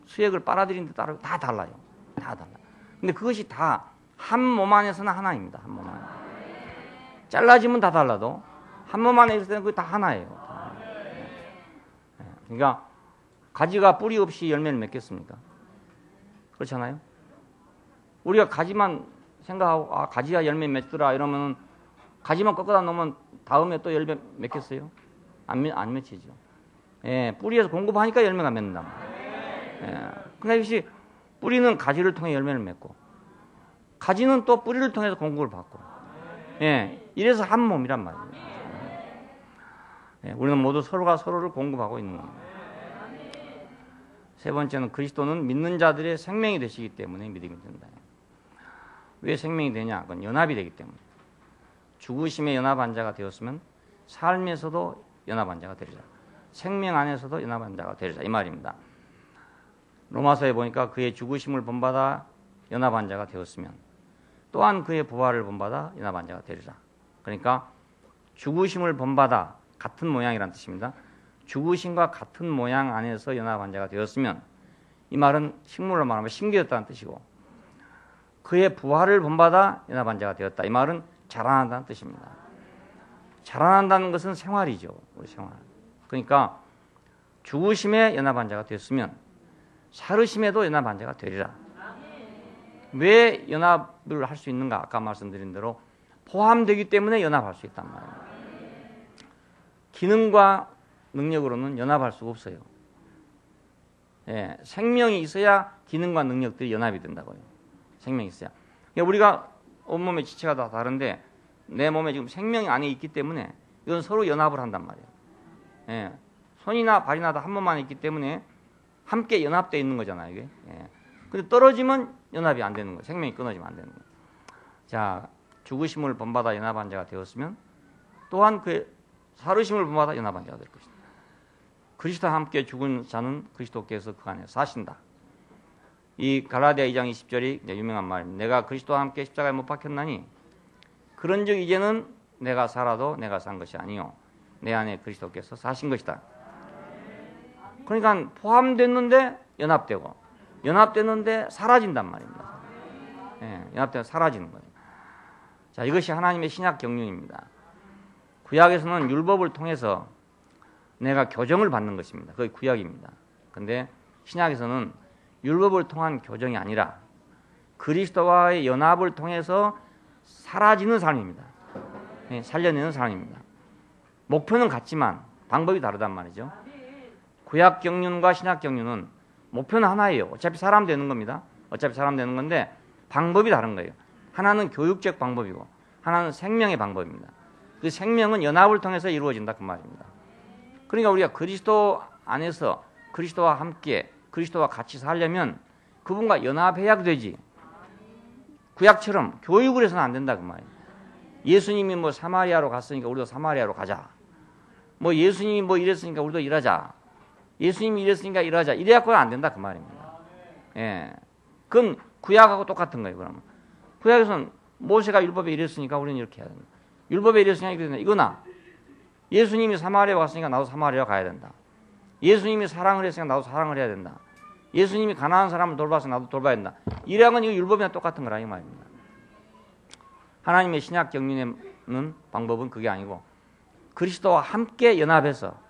수액을 빨아들이는데 따로 다 달라요. 다 달라. 근데 그것이 다 한 몸 안에서는 하나입니다. 한 몸 안에. 잘라지면 다 달라도 한 몸 안에 있을 때는 그게 다 하나예요. 다. 그러니까 가지가 뿌리 없이 열매를 맺겠습니까? 그렇잖아요. 우리가 가지만 생각하고 아, 가지가 열매 맺더라 이러면 가지만 꺾어다 놓으면 다음에 또 열매 맺겠어요? 안 맺히죠. 예, 뿌리에서 공급하니까 열매가 맺는다. 예, 근데 역시 뿌리는 가지를 통해 열매를 맺고 가지는 또 뿌리를 통해서 공급을 받고 예, 이래서 한 몸이란 말이에요. 예, 우리는 모두 서로가 서로를 공급하고 있는 겁니다. 세 번째는 그리스도는 믿는 자들의 생명이 되시기 때문에 믿음이 된다. 왜 생명이 되냐? 그건 연합이 되기 때문에. 죽으심에 연합한 자가 되었으면 삶에서도 연합한 자가 되리라. 생명 안에서도 연합한 자가 되리라. 이 말입니다. 로마서에 보니까 그의 죽으심을 본받아 연합한 자가 되었으면 또한 그의 부활을 본받아 연합한 자가 되리라. 그러니까 죽으심을 본받아 같은 모양이란 뜻입니다. 죽으심과 같은 모양 안에서 연합한 자가 되었으면 이 말은 식물로 말하면 심겨졌다는 뜻이고 그의 부활을 본받아 연합한 자가 되었다. 이 말은 자라난다는 뜻입니다. 자라난다는 것은 생활이죠. 우리 생활. 그러니까 죽으심에 연합한 자가 됐으면 살으심에도 연합한 자가 되리라. 왜 연합을 할 수 있는가? 아까 말씀드린 대로 포함되기 때문에 연합할 수 있단 말이에요. 기능과 능력으로는 연합할 수가 없어요. 예, 생명이 있어야 기능과 능력들이 연합이 된다고요. 생명이 있어야. 그러니까 우리가 온몸의 지체가 다 다른데 내 몸에 지금 생명이 안에 있기 때문에 이건 서로 연합을 한단 말이에요. 예, 손이나 발이나 다 한 몸만 있기 때문에 함께 연합되어 있는 거잖아요. 이게. 예. 근데 떨어지면 연합이 안 되는 거예요. 생명이 끊어지면 안 되는 거예요. 자, 죽으심을 본받아 연합한 자가 되었으면 또한 그 살으심을 본받아 연합한 자가 될 것이다. 그리스도와 함께 죽은 자는 그리스도께서 그 안에 사신다. 이 갈라디아 2장 20절이 이제 유명한 말입니다. 내가 그리스도와 함께 십자가에 못 박혔나니 그런즉 이제는 내가 살아도 내가 산 것이 아니요 내 안에 그리스도께서 사신 것이다. 그러니까 포함됐는데 연합되고 연합됐는데 사라진단 말입니다. 예, 연합되면 사라지는 거예요. 자, 이것이 하나님의 신약 경륜입니다. 구약에서는 율법을 통해서 내가 교정을 받는 것입니다. 그게 구약입니다. 근데 신약에서는 율법을 통한 교정이 아니라 그리스도와의 연합을 통해서 사라지는 삶입니다. 예, 살려내는 삶입니다. 목표는 같지만 방법이 다르단 말이죠. 구약 경륜과 신약 경륜은 목표는 하나예요. 어차피 사람 되는 겁니다. 어차피 사람 되는 건데 방법이 다른 거예요. 하나는 교육적 방법이고 하나는 생명의 방법입니다. 그 생명은 연합을 통해서 이루어진다 그 말입니다. 그러니까 우리가 그리스도 안에서 그리스도와 함께 그리스도와 같이 살려면 그분과 연합해야 되지. 구약처럼 교육을 해서는 안 된다 그 말이에요. 예수님이 뭐 사마리아로 갔으니까 우리도 사마리아로 가자. 뭐 예수님이 뭐 이랬으니까 우리도 일하자. 예수님이 이랬으니까 일하자. 이래갖고는 안 된다 그 말입니다. 예, 그건 구약하고 똑같은 거예요. 그러면 구약에서는 모세가 율법에 이랬으니까 우리는 이렇게 해야 된다. 율법에 이랬으니까 이렇게 된다. 이거나 예수님이 사마리아 왔으니까 나도 사마리아 가야 된다. 예수님이 사랑을 했으니까 나도 사랑을 해야 된다. 예수님이 가난한 사람을 돌봐서 나도 돌봐야 된다. 이래야건 이거 율법이랑 똑같은 거라 이 말입니다. 하나님의 신약 경륜에는 방법은 그게 아니고 그리스도와 함께 연합해서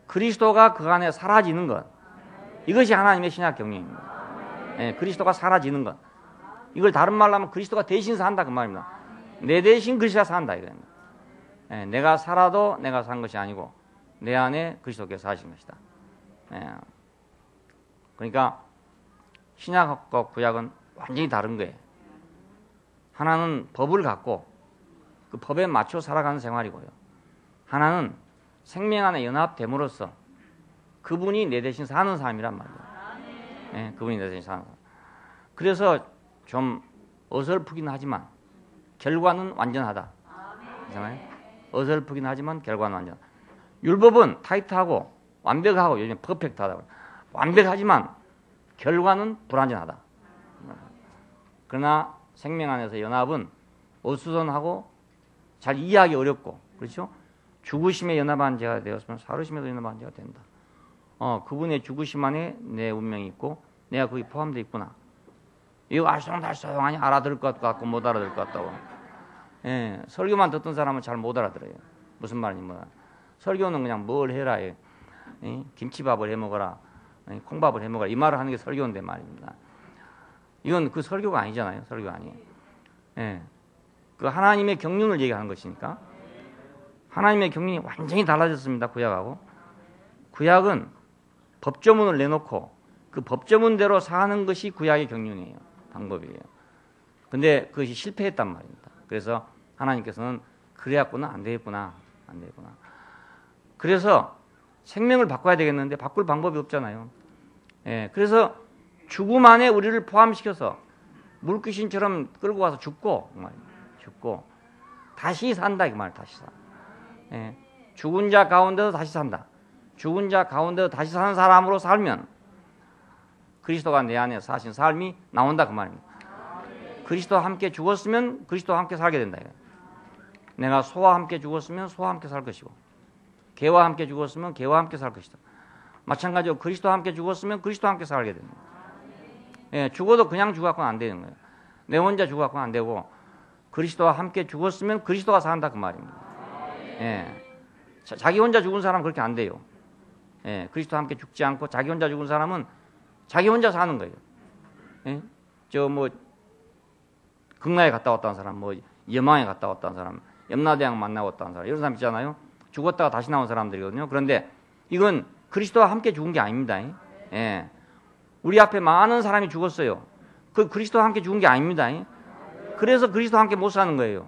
그리스도가 그 안에 사라지는 것, 이것이 하나님의 신약 경륜입니다. 예, 그리스도가 사라지는 것. 이걸 다른 말로 하면 그리스도가 대신 산다 그 말입니다. 내 대신 그리스도가 산다 이거입니다. 예, 내가 살아도 내가 산 것이 아니고 내 안에 그리스도께서 사신 것이다. 예, 그러니까 신약과 구약은 완전히 다른 거예요. 하나는 법을 갖고 그 법에 맞춰 살아가는 생활이고요. 하나는 생명 안에 연합됨으로써 그분이 내 대신 사는 삶이란 말이에요. 예, 그분이 내 대신 사는 삶. 그래서 좀 어설프긴 하지만 결과는 완전하다. 그렇잖아요? 어설프긴 하지만 결과는 완전. 율법은 타이트하고 완벽하고 요즘 퍼펙트하다고. 완벽하지만 결과는 불완전하다. 그러나 생명 안에서 연합은 어수선하고 잘 이해하기 어렵고, 그렇죠? 죽으심에 연합한 자가 되었으면 살으심에도 연합한 자가 된다. 그분의 죽으심 안에 내 운명이 있고 내가 거기 포함되어 있구나. 이거 알쏭달쏭하니 알아들을 것 같고 못 알아들을 것 같다고. 예, 설교만 듣던 사람은 잘 못 알아들어요. 무슨 말인지 몰라. 설교는 그냥 뭘 해라. 예, 김치밥을 해먹어라. 콩밥을 해먹어라. 이 말을 하는 게 설교인데 말입니다. 이건 그 설교가 아니잖아요. 설교가 아니에요. 예, 그 하나님의 경륜을 얘기하는 것이니까. 하나님의 경륜이 완전히 달라졌습니다. 구약하고. 구약은 법조문을 내놓고 그 법조문대로 사는 것이 구약의 경륜이에요. 방법이에요. 근데 그것이 실패했단 말입니다. 그래서 하나님께서는 그래갖고는 안 되겠구나. 안 되겠구나. 그래서 생명을 바꿔야 되겠는데 바꿀 방법이 없잖아요. 예, 그래서 죽음 안에 우리를 포함시켜서 물귀신처럼 끌고 와서 죽고 다시 산다 이 말. 다시 사. 예, 죽은 자 가운데서 다시 산다. 죽은 자 가운데서 다시 사는 사람으로 살면 그리스도가 내 안에 사신 삶이 나온다 그 말입니다. 그리스도와 함께 죽었으면 그리스도와 함께 살게 된다. 내가 소와 함께 죽었으면 소와 함께 살 것이고 개와 함께 죽었으면 개와 함께 살 것이다. 마찬가지로 그리스도와 함께 죽었으면 그리스도와 함께 살게 됩니다. 예, 죽어도 그냥 죽어갖고는 안 되는 거예요. 내 혼자 죽어갖고는 안 되고 그리스도와 함께 죽었으면 그리스도가 산다 그 말입니다. 예. 자기 혼자 죽은 사람은 그렇게 안 돼요. 예. 그리스도와 함께 죽지 않고 자기 혼자 죽은 사람은 자기 혼자 사는 거예요. 예? 저 뭐 극락에 갔다 왔다는 사람, 뭐 여망에 갔다 왔다는 사람, 염라대왕 만나고 왔다는 사람, 이런 사람 있잖아요. 죽었다가 다시 나온 사람들이거든요. 그런데 이건 그리스도와 함께 죽은 게 아닙니다. 예. 우리 앞에 많은 사람이 죽었어요. 그 그리스도와 함께 죽은 게 아닙니다. 그래서 그리스도와 함께 못 사는 거예요.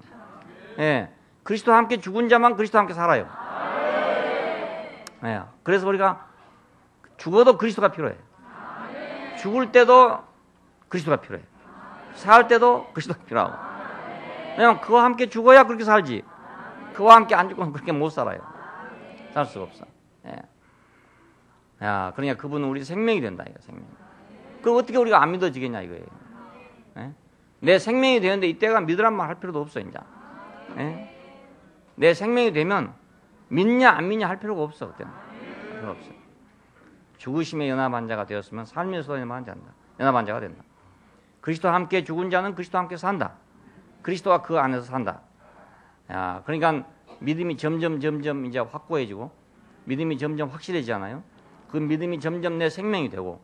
예. 그리스도와 함께 죽은 자만 그리스도와 함께 살아요. 예. 그래서 우리가 죽어도 그리스도가 필요해. 죽을 때도 그리스도가 필요해. 살 때도 그리스도가 필요하고. 왜냐면 그와 함께 죽어야 그렇게 살지. 그와 함께 안 죽으면 그렇게 못 살아요. 살 수가 없어. 예. 야, 그러니까 그분은 우리 생명이 된다, 이거 생명. 그 어떻게 우리가 안 믿어지겠냐 이거예요. 예? 내 생명이 되는데 이때가 믿으란 말 할 필요도 없어 이제. 예? 내 생명이 되면 믿냐 안 믿냐 할 필요가 없어 그때는. 할 필요 없어. 죽으심에 연합한 자가 되었으면 삶에서 연합한 자가 된다. 그리스도와 함께 죽은 자는 그리스도와 함께 산다. 그리스도와 그 안에서 산다. 야, 그러니까 믿음이 점점 이제 확고해지고 믿음이 점점 확실해지잖아요. 그 믿음이 점점 내 생명이 되고,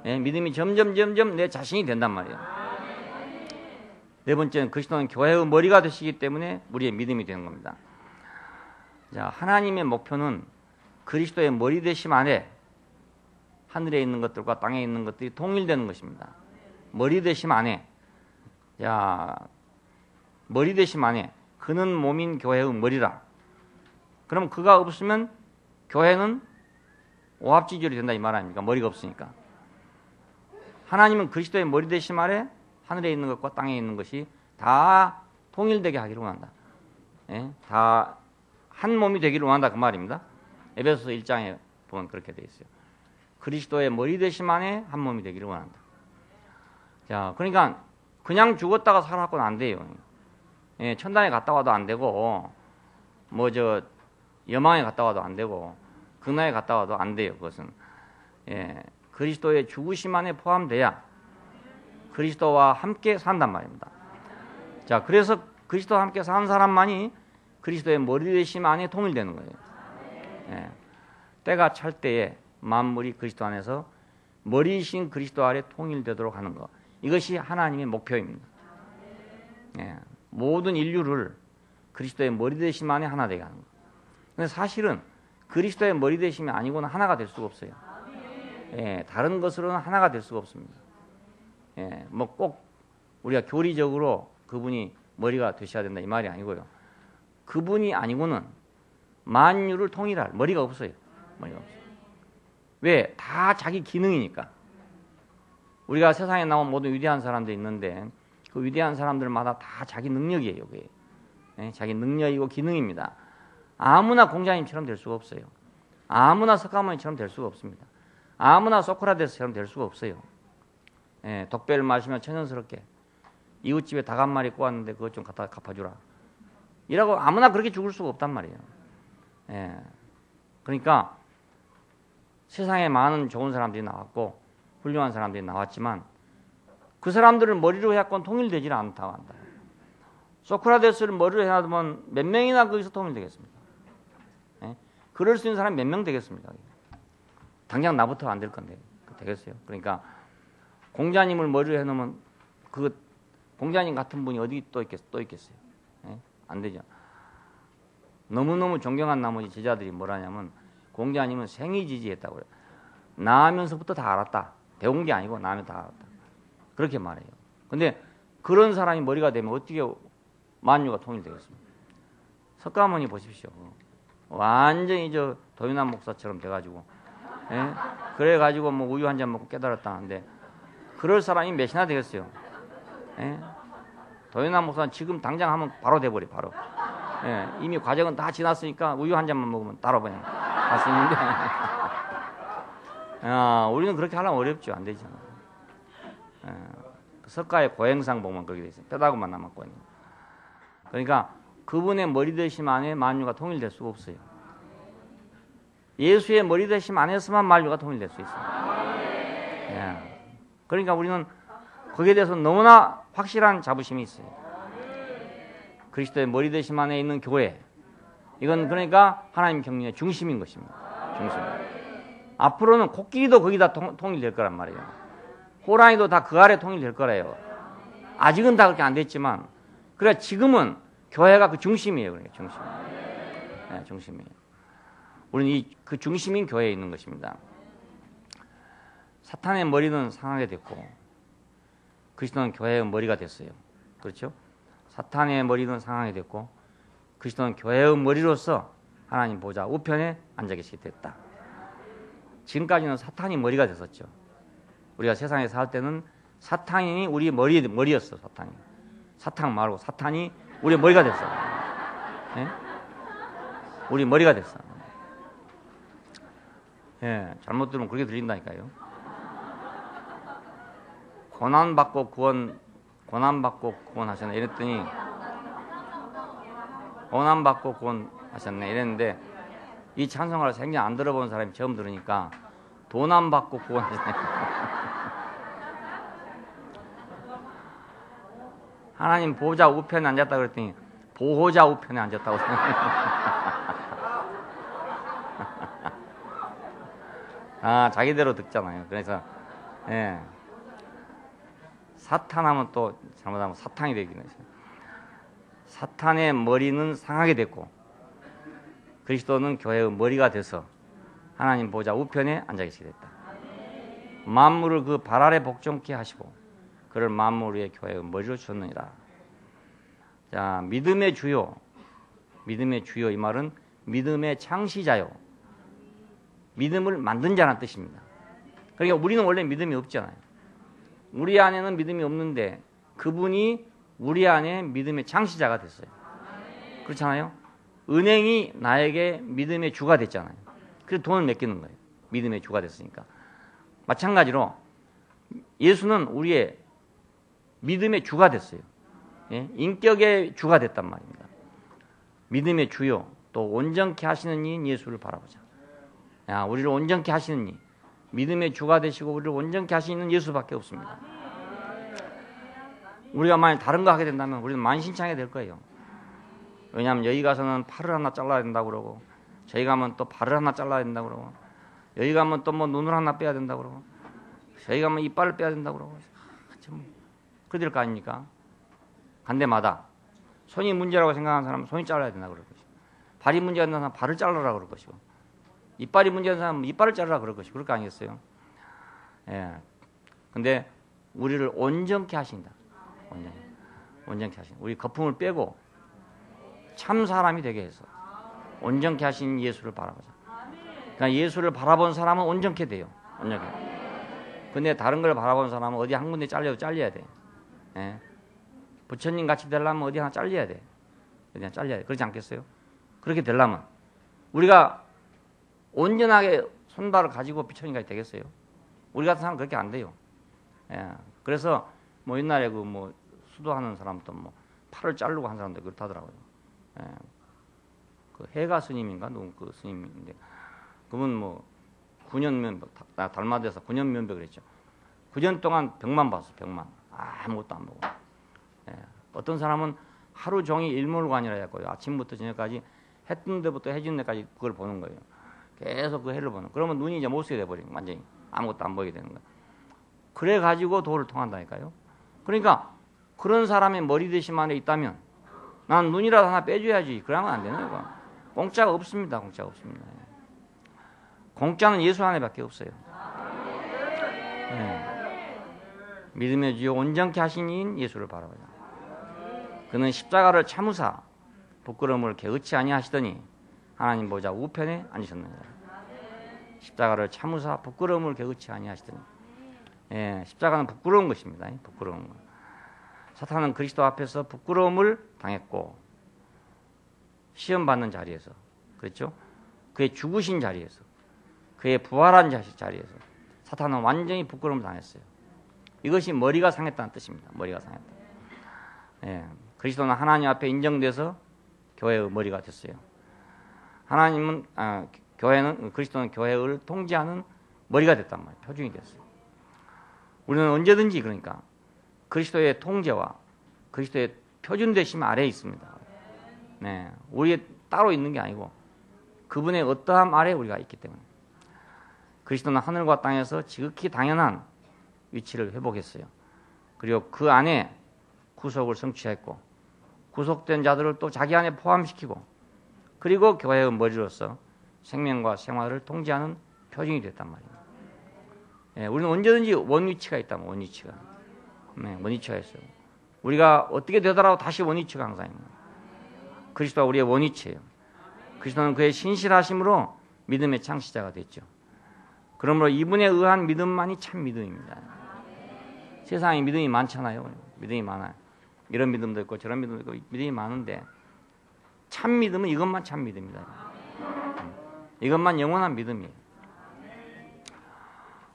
예, 믿음이 점점 내 자신이 된단 말이에요. 네 번째는 그리스도는 교회의 머리가 되시기 때문에 우리의 믿음이 되는 겁니다. 자, 하나님의 목표는 그리스도의 머리 되심 안에 하늘에 있는 것들과 땅에 있는 것들이 통일되는 것입니다. 머리 되심 안에, 자, 머리 되심 안에 그는 몸인 교회의 머리라. 그럼 그가 없으면 교회는 오합지졸이 된다 이 말 아닙니까? 머리가 없으니까. 하나님은 그리스도의 머리 되심 아래 하늘에 있는 것과 땅에 있는 것이 다 통일되게 하기를 원한다. 예? 다 한 몸이 되기를 원한다 그 말입니다. 에베소서 1장에 보면 그렇게 되어 있어요. 그리스도의 머리 되심 안에 한 몸이 되기를 원한다. 자, 그러니까 그냥 죽었다가 살아갖고는 안 돼요. 예, 천당에 갔다 와도 안 되고, 뭐 여망에 갔다 와도 안 되고, 극락에 갔다 와도 안 돼요. 그것은 예, 그리스도의 죽으심 안에 포함돼야 그리스도와 함께 산단 말입니다. 자, 그래서 그리스도와 함께 사는 사람만이 그리스도의 머리 되심 안에 통일되는 거예요. 예, 때가 찰 때에 만물이 그리스도 안에서 머리이신 그리스도 아래 통일되도록 하는 것. 이것이 하나님의 목표입니다. 예, 모든 인류를 그리스도의 머리 되심 안에 하나 되게 하는 것. 근데 사실은 그리스도의 머리 되심이 아니고는 하나가 될 수가 없어요. 예, 다른 것으로는 하나가 될 수가 없습니다. 예, 뭐 꼭 우리가 교리적으로 그분이 머리가 되셔야 된다 이 말이 아니고요. 그분이 아니고는 만유를 통일할 머리가 없어요. 머리가 없어요. 왜? 다 자기 기능이니까. 우리가 세상에 나온 모든 위대한 사람들이 있는데 그 위대한 사람들마다 다 자기 능력이에요. 그게. 예, 자기 능력이고 기능입니다. 아무나 공자님처럼 될 수가 없어요. 아무나 석가모니처럼 될 수가 없습니다. 아무나 소크라테스처럼 될 수가 없어요. 예, 독배를 마시면 천연스럽게 이웃집에 닭 한 마리 꼬았는데 그것 좀 갖다 갚아주라. 이라고 아무나 그렇게 죽을 수가 없단 말이에요. 예, 그러니까 세상에 많은 좋은 사람들이 나왔고 훌륭한 사람들이 나왔지만 그 사람들을 머리로 해갖고는 통일되지 않다고 한다. 소크라테스를 머리로 해놔두면 몇 명이나 거기서 통일되겠습니까? 예? 그럴 수 있는 사람이 몇 명 되겠습니까? 당장 나부터 안 될 건데 되겠어요. 그러니까 공자님을 머리로 해놓으면 그 공자님 같은 분이 어디 또 있겠어요? 예? 안 되죠. 너무너무 존경한 나머지 제자들이 뭐라냐면 공자님은 생이지지했다고 그래요. 나면서부터 다 알았다. 배운 게 아니고 나면 다 알았다. 그렇게 말해요. 근데 그런 사람이 머리가 되면 어떻게 만유가 통일되겠습니까? 석가모니 보십시오. 완전히 도윤환 목사처럼 돼가지고, 예? 그래가지고 뭐 우유 한 잔 먹고 깨달았다는데 그럴 사람이 몇이나 되겠어요? 예? 도윤환 목사는 지금 당장 하면 바로 돼버려, 바로. 예, 이미 과정은 다 지났으니까 우유 한 잔만 먹으면 따로 그냥 할 수 있는데 우리는 그렇게 하려면 어렵죠. 안 되죠. 예, 석가의 고행상 보면 그렇게 돼 있어요. 뼈다구만 남았고 있는. 그러니까 그분의 머리 되심 안에 만유가 통일될 수가 없어요. 예수의 머리 되심 안에서만 만유가 통일될 수 있어요. 예, 그러니까 우리는 거기에 대해서 너무나 확실한 자부심이 있어요. 그리스도의 머리 되심 안에 있는 교회. 이건 그러니까 하나님 경륜의 중심인 것입니다. 중심. 앞으로는 코끼리도 거기다 통일될 거란 말이에요. 호랑이도 다 그 아래 통일될 거래요. 아직은 다 그렇게 안 됐지만, 그래 지금은 교회가 그 중심이에요. 그러니까 중심. 네, 중심이에요. 우리는 그 중심인 교회에 있는 것입니다. 사탄의 머리는 상하게 됐고 그리스도는 교회의 머리가 됐어요. 그렇죠? 사탄의 머리는 상하게 됐고 그리스도는 교회의 머리로서 하나님 보좌 우편에 앉아 계시게 됐다. 지금까지는 사탄이 머리가 됐었죠. 우리가 세상에 살 때는 사탄이 우리 머리였어. 사탄 말고 사탄이 우리 머리가 됐어. 네? 우리 머리가 됐어. 예, 잘못 들으면 그렇게 들린다니까요. 고난받고 구원하셨네 이랬더니 고난받고 구원하셨네 이랬는데 이 찬송가를 생전 안 들어본 사람이 처음 들으니까 도난받고 구원하셨네. 하나님 보호자 우편에 앉았다 그랬더니 보호자 우편에 앉았다고 아, 자기대로 듣잖아요. 그래서 예. 사탄하면 또 잘못하면 사탄이 되긴 해요. 사탄의 머리는 상하게 됐고 그리스도는 교회의 머리가 돼서 하나님 보좌 우편에 앉아 계시게 됐다. 만물을 그 발 아래 복종케 하시고 그를 만물 위에 교회의 머리로 주셨느니라. 자, 믿음의 주요 이 말은 믿음의 창시자요. 믿음을 만든 자라는 뜻입니다. 그러니까 우리는 원래 믿음이 없잖아요. 우리 안에는 믿음이 없는데 그분이 우리 안에 믿음의 창시자가 됐어요. 그렇잖아요. 은행이 나에게 믿음의 주가 됐잖아요. 그래서 돈을 맡기는 거예요. 믿음의 주가 됐으니까. 마찬가지로 예수는 우리의 믿음의 주가 됐어요. 예? 인격의 주가 됐단 말입니다. 믿음의 주요 또 온전케 하시는 이인 예수를 바라보자. 야, 우리를 온전케 하시는 이 믿음의 주가 되시고 우리를 온전케 하시는 예수밖에 없습니다. 우리가 만약 다른 거 하게 된다면 우리는 만신창이 될 거예요. 왜냐하면 여기 가서는 팔을 하나 잘라야 된다고 그러고 저희 가면 또 발을 하나 잘라야 된다고 그러고 여기 가면 또 뭐 눈을 하나 빼야 된다고 그러고 저희 가면 이빨을 빼야 된다고 그러고 그렇게 될 거 아닙니까? 간 데마다 손이 문제라고 생각하는 사람은 손이 잘라야 된다고 그럴 것이고 발이 문제가 있는 사람은 발을 잘라라 그럴 것이고 이빨이 문제인 사람은 이빨을 자르라 그럴 것이고 그럴 거 아니겠어요? 예. 근데 우리를 온전케 하신다. 온전케 하신다. 우리 거품을 빼고 참 사람이 되게 해서 온전케 하신 예수를 바라보자. 그러니까 예수를 바라본 사람은 온전케 돼요. 온전케. 근데 다른 걸 바라본 사람은 어디 한 군데 잘려야 돼. 예. 부처님 같이 되려면 어디 하나 잘려야 돼. 어디 하나 잘려야 돼. 그렇지 않겠어요? 그렇게 되려면 우리가 온전하게 손발을 가지고 부처님까지 되겠어요? 우리 같은 사람은 그렇게 안 돼요. 예. 그래서 뭐 옛날에 그 뭐 수도하는 사람도 뭐 팔을 자르고 한 사람도 그렇다더라고요. 예. 그 해가 스님인가 누구 그 스님인데 그분 뭐 9년 면벽 달마돼서 9년 면벽을 했죠. 9년 동안 벽만 봤어. 벽만 아무것도 안 보고. 예. 어떤 사람은 하루 종일 일몰관이라 했고요. 아침부터 저녁까지 해 뜨는 데부터 해 지는 데까지 그걸 보는 거예요. 계속 그 해를 보는. 그러면 눈이 이제 못 쓰게 돼버리는 완전히 아무것도 안 보이게 되는 거예요. 그래 가지고 도를 통한다니까요. 그러니까 그런 사람의 머리 대심 안에 있다면 난 눈이라도 하나 빼줘야지. 그러면 안 되는 거예요. 공짜가 없습니다. 공짜가 없습니다. 공짜는 예수 안에밖에 없어요. 네. 믿음의 주요 온전케 하신 이인 예수를 바라보자. 그는 십자가를 참으사 부끄러움을 개의치 아니하시더니 하나님 보좌 우편에 앉으셨느니라. 십자가를 참으사 부끄러움을 개의치 아니하시더니. 예, 십자가는 부끄러운 것입니다. 부끄러운 것. 사탄은 그리스도 앞에서 부끄러움을 당했고 시험 받는 자리에서, 그렇죠? 그의 죽으신 자리에서, 그의 부활한 자리에서 사탄은 완전히 부끄러움을 당했어요. 이것이 머리가 상했다는 뜻입니다. 머리가 상했다. 예, 그리스도는 하나님 앞에 인정돼서 교회의 머리가 됐어요. 그리스도는 교회를 통제하는 머리가 됐단 말이에요. 표준이 됐어요. 우리는 언제든지 그러니까 그리스도의 통제와 그리스도의 표준되심 아래에 있습니다. 네, 우리에 따로 있는 게 아니고 그분의 어떠함 아래 우리가 있기 때문에 그리스도는 하늘과 땅에서 지극히 당연한 위치를 회복했어요. 그리고 그 안에 구속을 성취했고 구속된 자들을 또 자기 안에 포함시키고 그리고 교회의 머리로서 생명과 생활을 통제하는 표징이 됐단 말입니다. 예, 우리는 언제든지 원위치가 있다면 원위치가. 네, 원위치가 있어요. 우리가 어떻게 되더라도 다시 원위치가 항상 있는 거예요. 그리스도가 우리의 원위치예요. 그리스도는 그의 신실하심으로 믿음의 창시자가 됐죠. 그러므로 이분에 의한 믿음만이 참 믿음입니다. 세상에 믿음이 많잖아요. 믿음이 많아요. 이런 믿음도 있고 저런 믿음도 있고 믿음이 많은데 참 믿음은 이것만 참 믿음이다. 이것만 영원한 믿음이에요.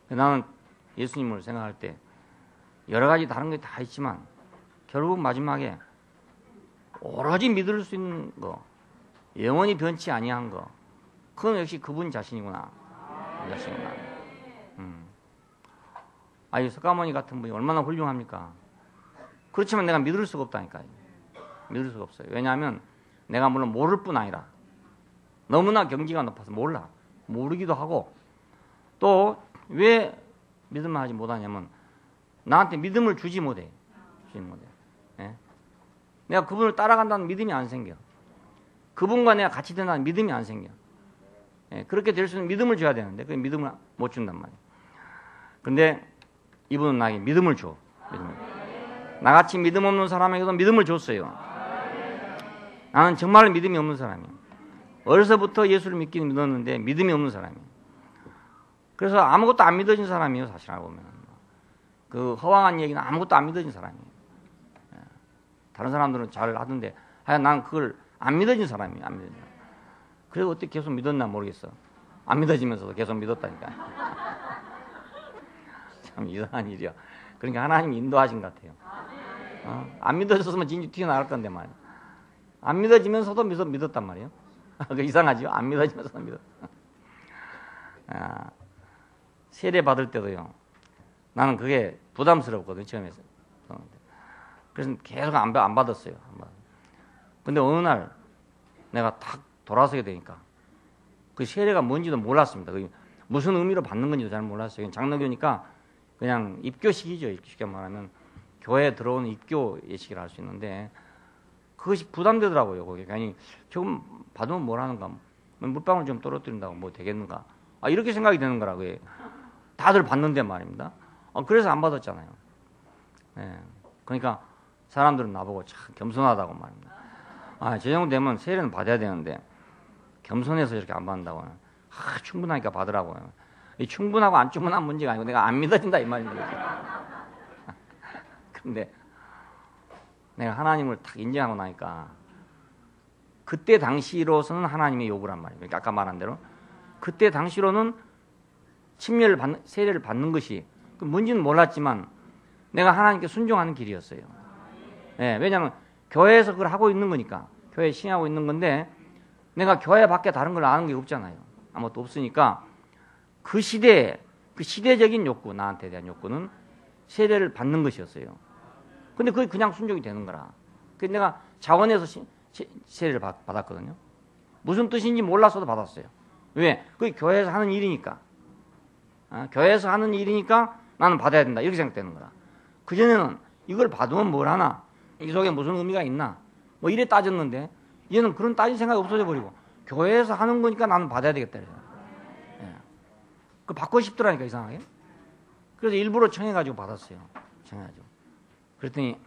나는 예수님을 생각할 때 여러 가지 다른 게 다 있지만 결국 마지막에 오로지 믿을 수 있는 거, 영원히 변치 아니한 거, 그건 역시 그분 자신이구나. 자신이구나. 이 석가모니 같은 분이 얼마나 훌륭합니까? 그렇지만 내가 믿을 수가 없다니까요. 믿을 수가 없어요. 왜냐하면 내가 물론 모를 뿐 아니라 너무나 경지가 높아서 몰라. 모르기도 하고 또 왜 믿음을 하지 못하냐면 나한테 믿음을 주지 못해. 예? 내가 그분을 따라간다는 믿음이 안 생겨. 그분과 내가 같이 된다는 믿음이 안 생겨. 예, 그렇게 될 수 있는 믿음을 줘야 되는데 그 믿음을 못 준단 말이에요. 그런데 이분은 나에게 믿음을 줘. 나같이 믿음 없는 사람에게도 믿음을 줬어요. 나는 정말 믿음이 없는 사람이에요. 어려서부터 예수를 믿기는 믿었는데 믿음이 없는 사람이에요. 그래서 아무것도 안 믿어진 사람이에요. 사실 알고 보면. 그 허황한 얘기는 아무것도 안 믿어진 사람이에요. 다른 사람들은 잘 하던데 하여간 난 그걸 안 믿어진 사람이에요. 안 믿어진 사람. 그래서 어떻게 계속 믿었나 모르겠어. 안 믿어지면서도 계속 믿었다니까. 참 이상한 일이야. 그러니까 하나님이 인도하신 것 같아요. 안 믿어졌으면 진짜 튀어나갈 건데 말이야. 안 믿어지면서도 믿었단 말이에요. 그 이상하지요? 안 믿어지면서도 믿었다. 세례 받을 때도요. 나는 그게 부담스럽거든 처음에. 그래서 계속 안 받았어요. 근데 어느 날 내가 탁 돌아서게 되니까 그 세례가 뭔지도 몰랐습니다. 그게 무슨 의미로 받는 건지도 잘 몰랐어요. 장로교니까 그냥 입교식이죠. 쉽게 말하면 교회에 들어오는 입교 예식이라 할 수 있는데 그것이 부담되더라고요. 거기 아니 조금 받으면 뭐라는가, 물방울 좀 떨어뜨린다고 뭐 되겠는가, 이렇게 생각이 되는 거라. 그게 다들 받는데 말입니다. 그래서 안 받았잖아요. 예. 그러니까 사람들은 나보고 참 겸손하다고 말입니다. 저 정도 되면 세례는 받아야 되는데 겸손해서 이렇게 안 받는다고. 충분하니까 받으라고요. 이 충분하고 안 충분한 문제가 아니고 내가 안 믿어진다 이 말입니다. 근데 내가 하나님을 딱 인정하고 나니까 그때 당시로서는 하나님의 요구란 말이에요. 아까 말한 대로 그때 당시로는 세례를 받는 것이 뭔지는 몰랐지만 내가 하나님께 순종하는 길이었어요. 예, 왜냐하면 교회에서 그걸 하고 있는 거니까, 교회에 신하고 있는 건데 내가 교회 밖에 다른 걸 아는 게 없잖아요. 아무것도 없으니까 그 시대적인 욕구, 나한테 대한 욕구는 세례를 받는 것이었어요. 근데 그게 그냥 순종이 되는 거라. 그래서 내가 자원해서 세례를 받았거든요. 무슨 뜻인지 몰랐어도 받았어요. 왜? 그게 교회에서 하는 일이니까. 교회에서 하는 일이니까 나는 받아야 된다. 이렇게 생각되는 거라. 그전에는 이걸 받으면 뭘 하나? 이 속에 무슨 의미가 있나? 뭐 이래 따졌는데 얘는 그런 따질 생각이 없어져 버리고 교회에서 하는 거니까 나는 받아야 되겠다. 예. 그 받고 싶더라니까 이상하게. 그래서 일부러 청해가지고 받았어요. 청해가지고. 그랬더니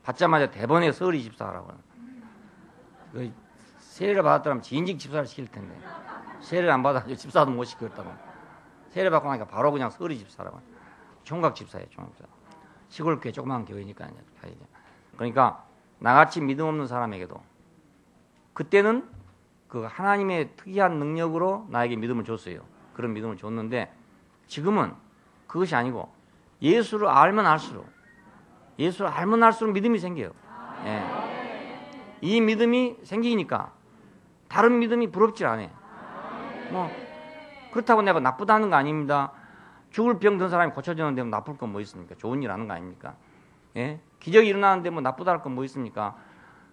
받자마자 대번에 서울이 집사하라고. 그 세례를 받았더라면 진직 집사를 시킬 텐데 세례를 안 받아가지고 집사도 못 시켰다고. 세례 받고 나니까 바로 그냥 서울이 집사라고. 총각 집사예요. 총각 집사. 시골 교회 조그만 교회니까. 그러니까 나같이 믿음 없는 사람에게도 그때는 그 하나님의 특이한 능력으로 나에게 믿음을 줬어요. 그런 믿음을 줬는데 지금은 그것이 아니고 예수를 알면 알수록 믿음이 생겨요. 예. 이 믿음이 생기니까 다른 믿음이 부럽지 않아요. 뭐 그렇다고 내가 나쁘다는 거 아닙니다. 죽을 병 든 사람이 고쳐지는데 뭐 나쁠 건 뭐 있습니까? 좋은 일 하는 거 아닙니까? 예? 기적이 일어나는데 뭐 나쁘다 할 건 뭐 있습니까?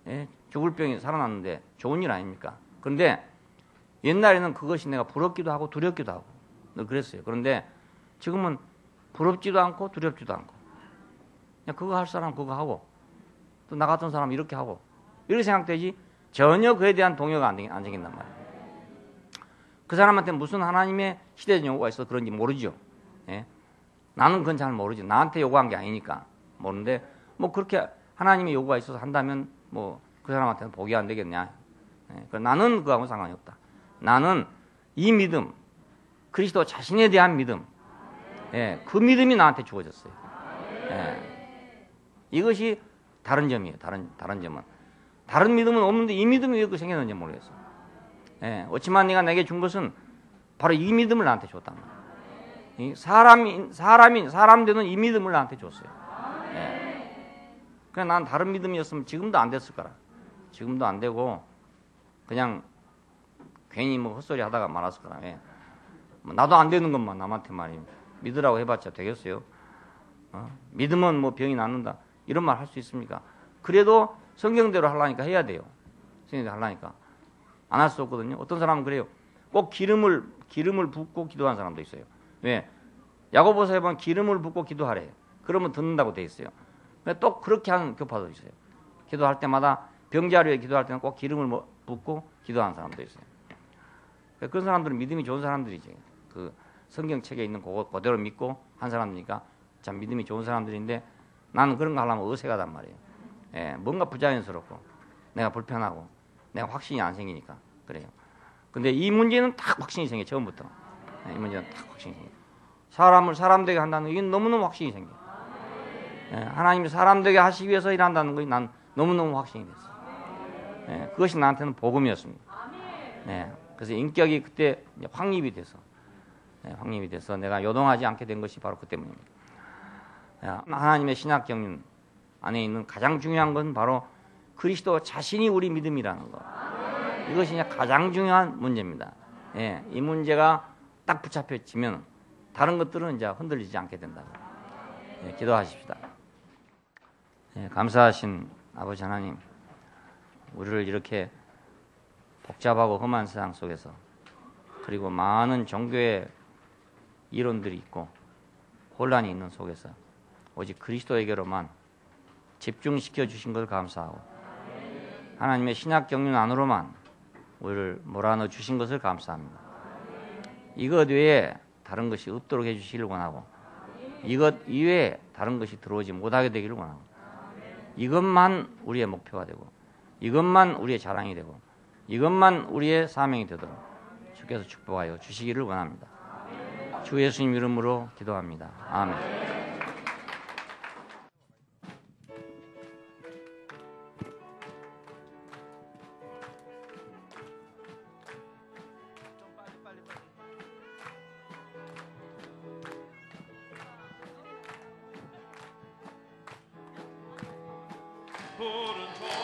예? 죽을 병이 살아났는데 좋은 일 아닙니까? 그런데 옛날에는 그것이 내가 부럽기도 하고 두렵기도 하고 그랬어요. 그런데 지금은 부럽지도 않고 두렵지도 않고 그냥 그거 할 사람 그거 하고 또 나 같은 사람 이렇게 하고 이렇게 생각되지 전혀 그에 대한 동요가 안 생긴단 말이에요. 그 사람한테 무슨 하나님의 시대적 요구가 있어서 그런지 모르죠. 예? 나는 그건 잘 모르죠. 나한테 요구한 게 아니니까 모르는데 뭐 그렇게 하나님의 요구가 있어서 한다면 뭐 그 사람한테는 복이 안 되겠냐. 예? 나는 그거하고 상관이 없다. 나는 이 믿음, 그리스도 자신에 대한 믿음, 예, 그 믿음이 나한테 주어졌어요. 예. 이것이 다른 점이에요. 다른 점은 다른 믿음은 없는데 이 믿음이 왜 그 생겼는지 모르겠어요. 예, 어찌만 네가 내게 준 것은 바로 이 믿음을 나한테 줬단 말이에요. 사람 되는 이 믿음을 나한테 줬어요. 예. 그냥 난 다른 믿음이었으면 지금도 안 됐을 거라. 지금도 안 되고 그냥 괜히 뭐 헛소리 하다가 말았을 거라. 예. 나도 안 되는 것만 남한테 말이에요. 믿으라고 해봤자 되겠어요? 믿으면 뭐 병이 낫는다. 이런 말 할 수 있습니까? 그래도 성경대로 하려니까 해야 돼요. 성경대로 하려니까. 안 할 수 없거든요. 어떤 사람은 그래요. 꼭 기름을 붓고 기도하는 사람도 있어요. 왜? 야고보서에 보면 기름을 붓고 기도하래요. 그러면 듣는다고 돼 있어요. 또 그렇게 하는 교파도 있어요. 기도할 때마다 병자료에 기도할 때는 꼭 기름을 붓고 기도하는 사람도 있어요. 그런 사람들은 믿음이 좋은 사람들이지. 그 성경책에 있는 그거 그대로 믿고 한 사람이니까 참 믿음이 좋은 사람들인데 나는 그런 거 하려면 어색하단 말이에요. 예, 뭔가 부자연스럽고 내가 불편하고 내가 확신이 안 생기니까 그래요. 근데 이 문제는 딱 확신이 생겨 처음부터. 예, 이 문제는 딱 확신이 생겨. 사람을 사람 되게 한다는 게 너무너무 확신이 생겨. 예, 하나님이 사람 되게 하시기 위해서 일한다는 것이 난 너무너무 확신이 됐어. 예, 그것이 나한테는 복음이었습니다. 예, 그래서 인격이 그때 확립이 돼서 확립이 돼서 내가 요동하지 않게 된 것이 바로 그 때문입니다. 하나님의 신학 경륜 안에 있는 가장 중요한 건 바로 그리스도 자신이 우리 믿음이라는 것. 이것이 가장 중요한 문제입니다. 예, 이 문제가 딱 붙잡혀지면 다른 것들은 이제 흔들리지 않게 된다고. 예, 기도하십시다. 예, 감사하신 아버지 하나님, 우리를 이렇게 복잡하고 험한 세상 속에서 그리고 많은 종교의 이론들이 있고 혼란이 있는 속에서 오직 그리스도에게로만 집중시켜 주신 것을 감사하고 하나님의 신약 경륜 안으로만 우리를 몰아넣어 주신 것을 감사합니다. 이것 외에 다른 것이 없도록 해주시기를 원하고 이것 이외에 다른 것이 들어오지 못하게 되기를 원하고 이것만 우리의 목표가 되고 이것만 우리의 자랑이 되고 이것만 우리의 사명이 되도록 주께서 축복하여 주시기를 원합니다. 주 예수님 이름으로 기도합니다. 아멘. 푸른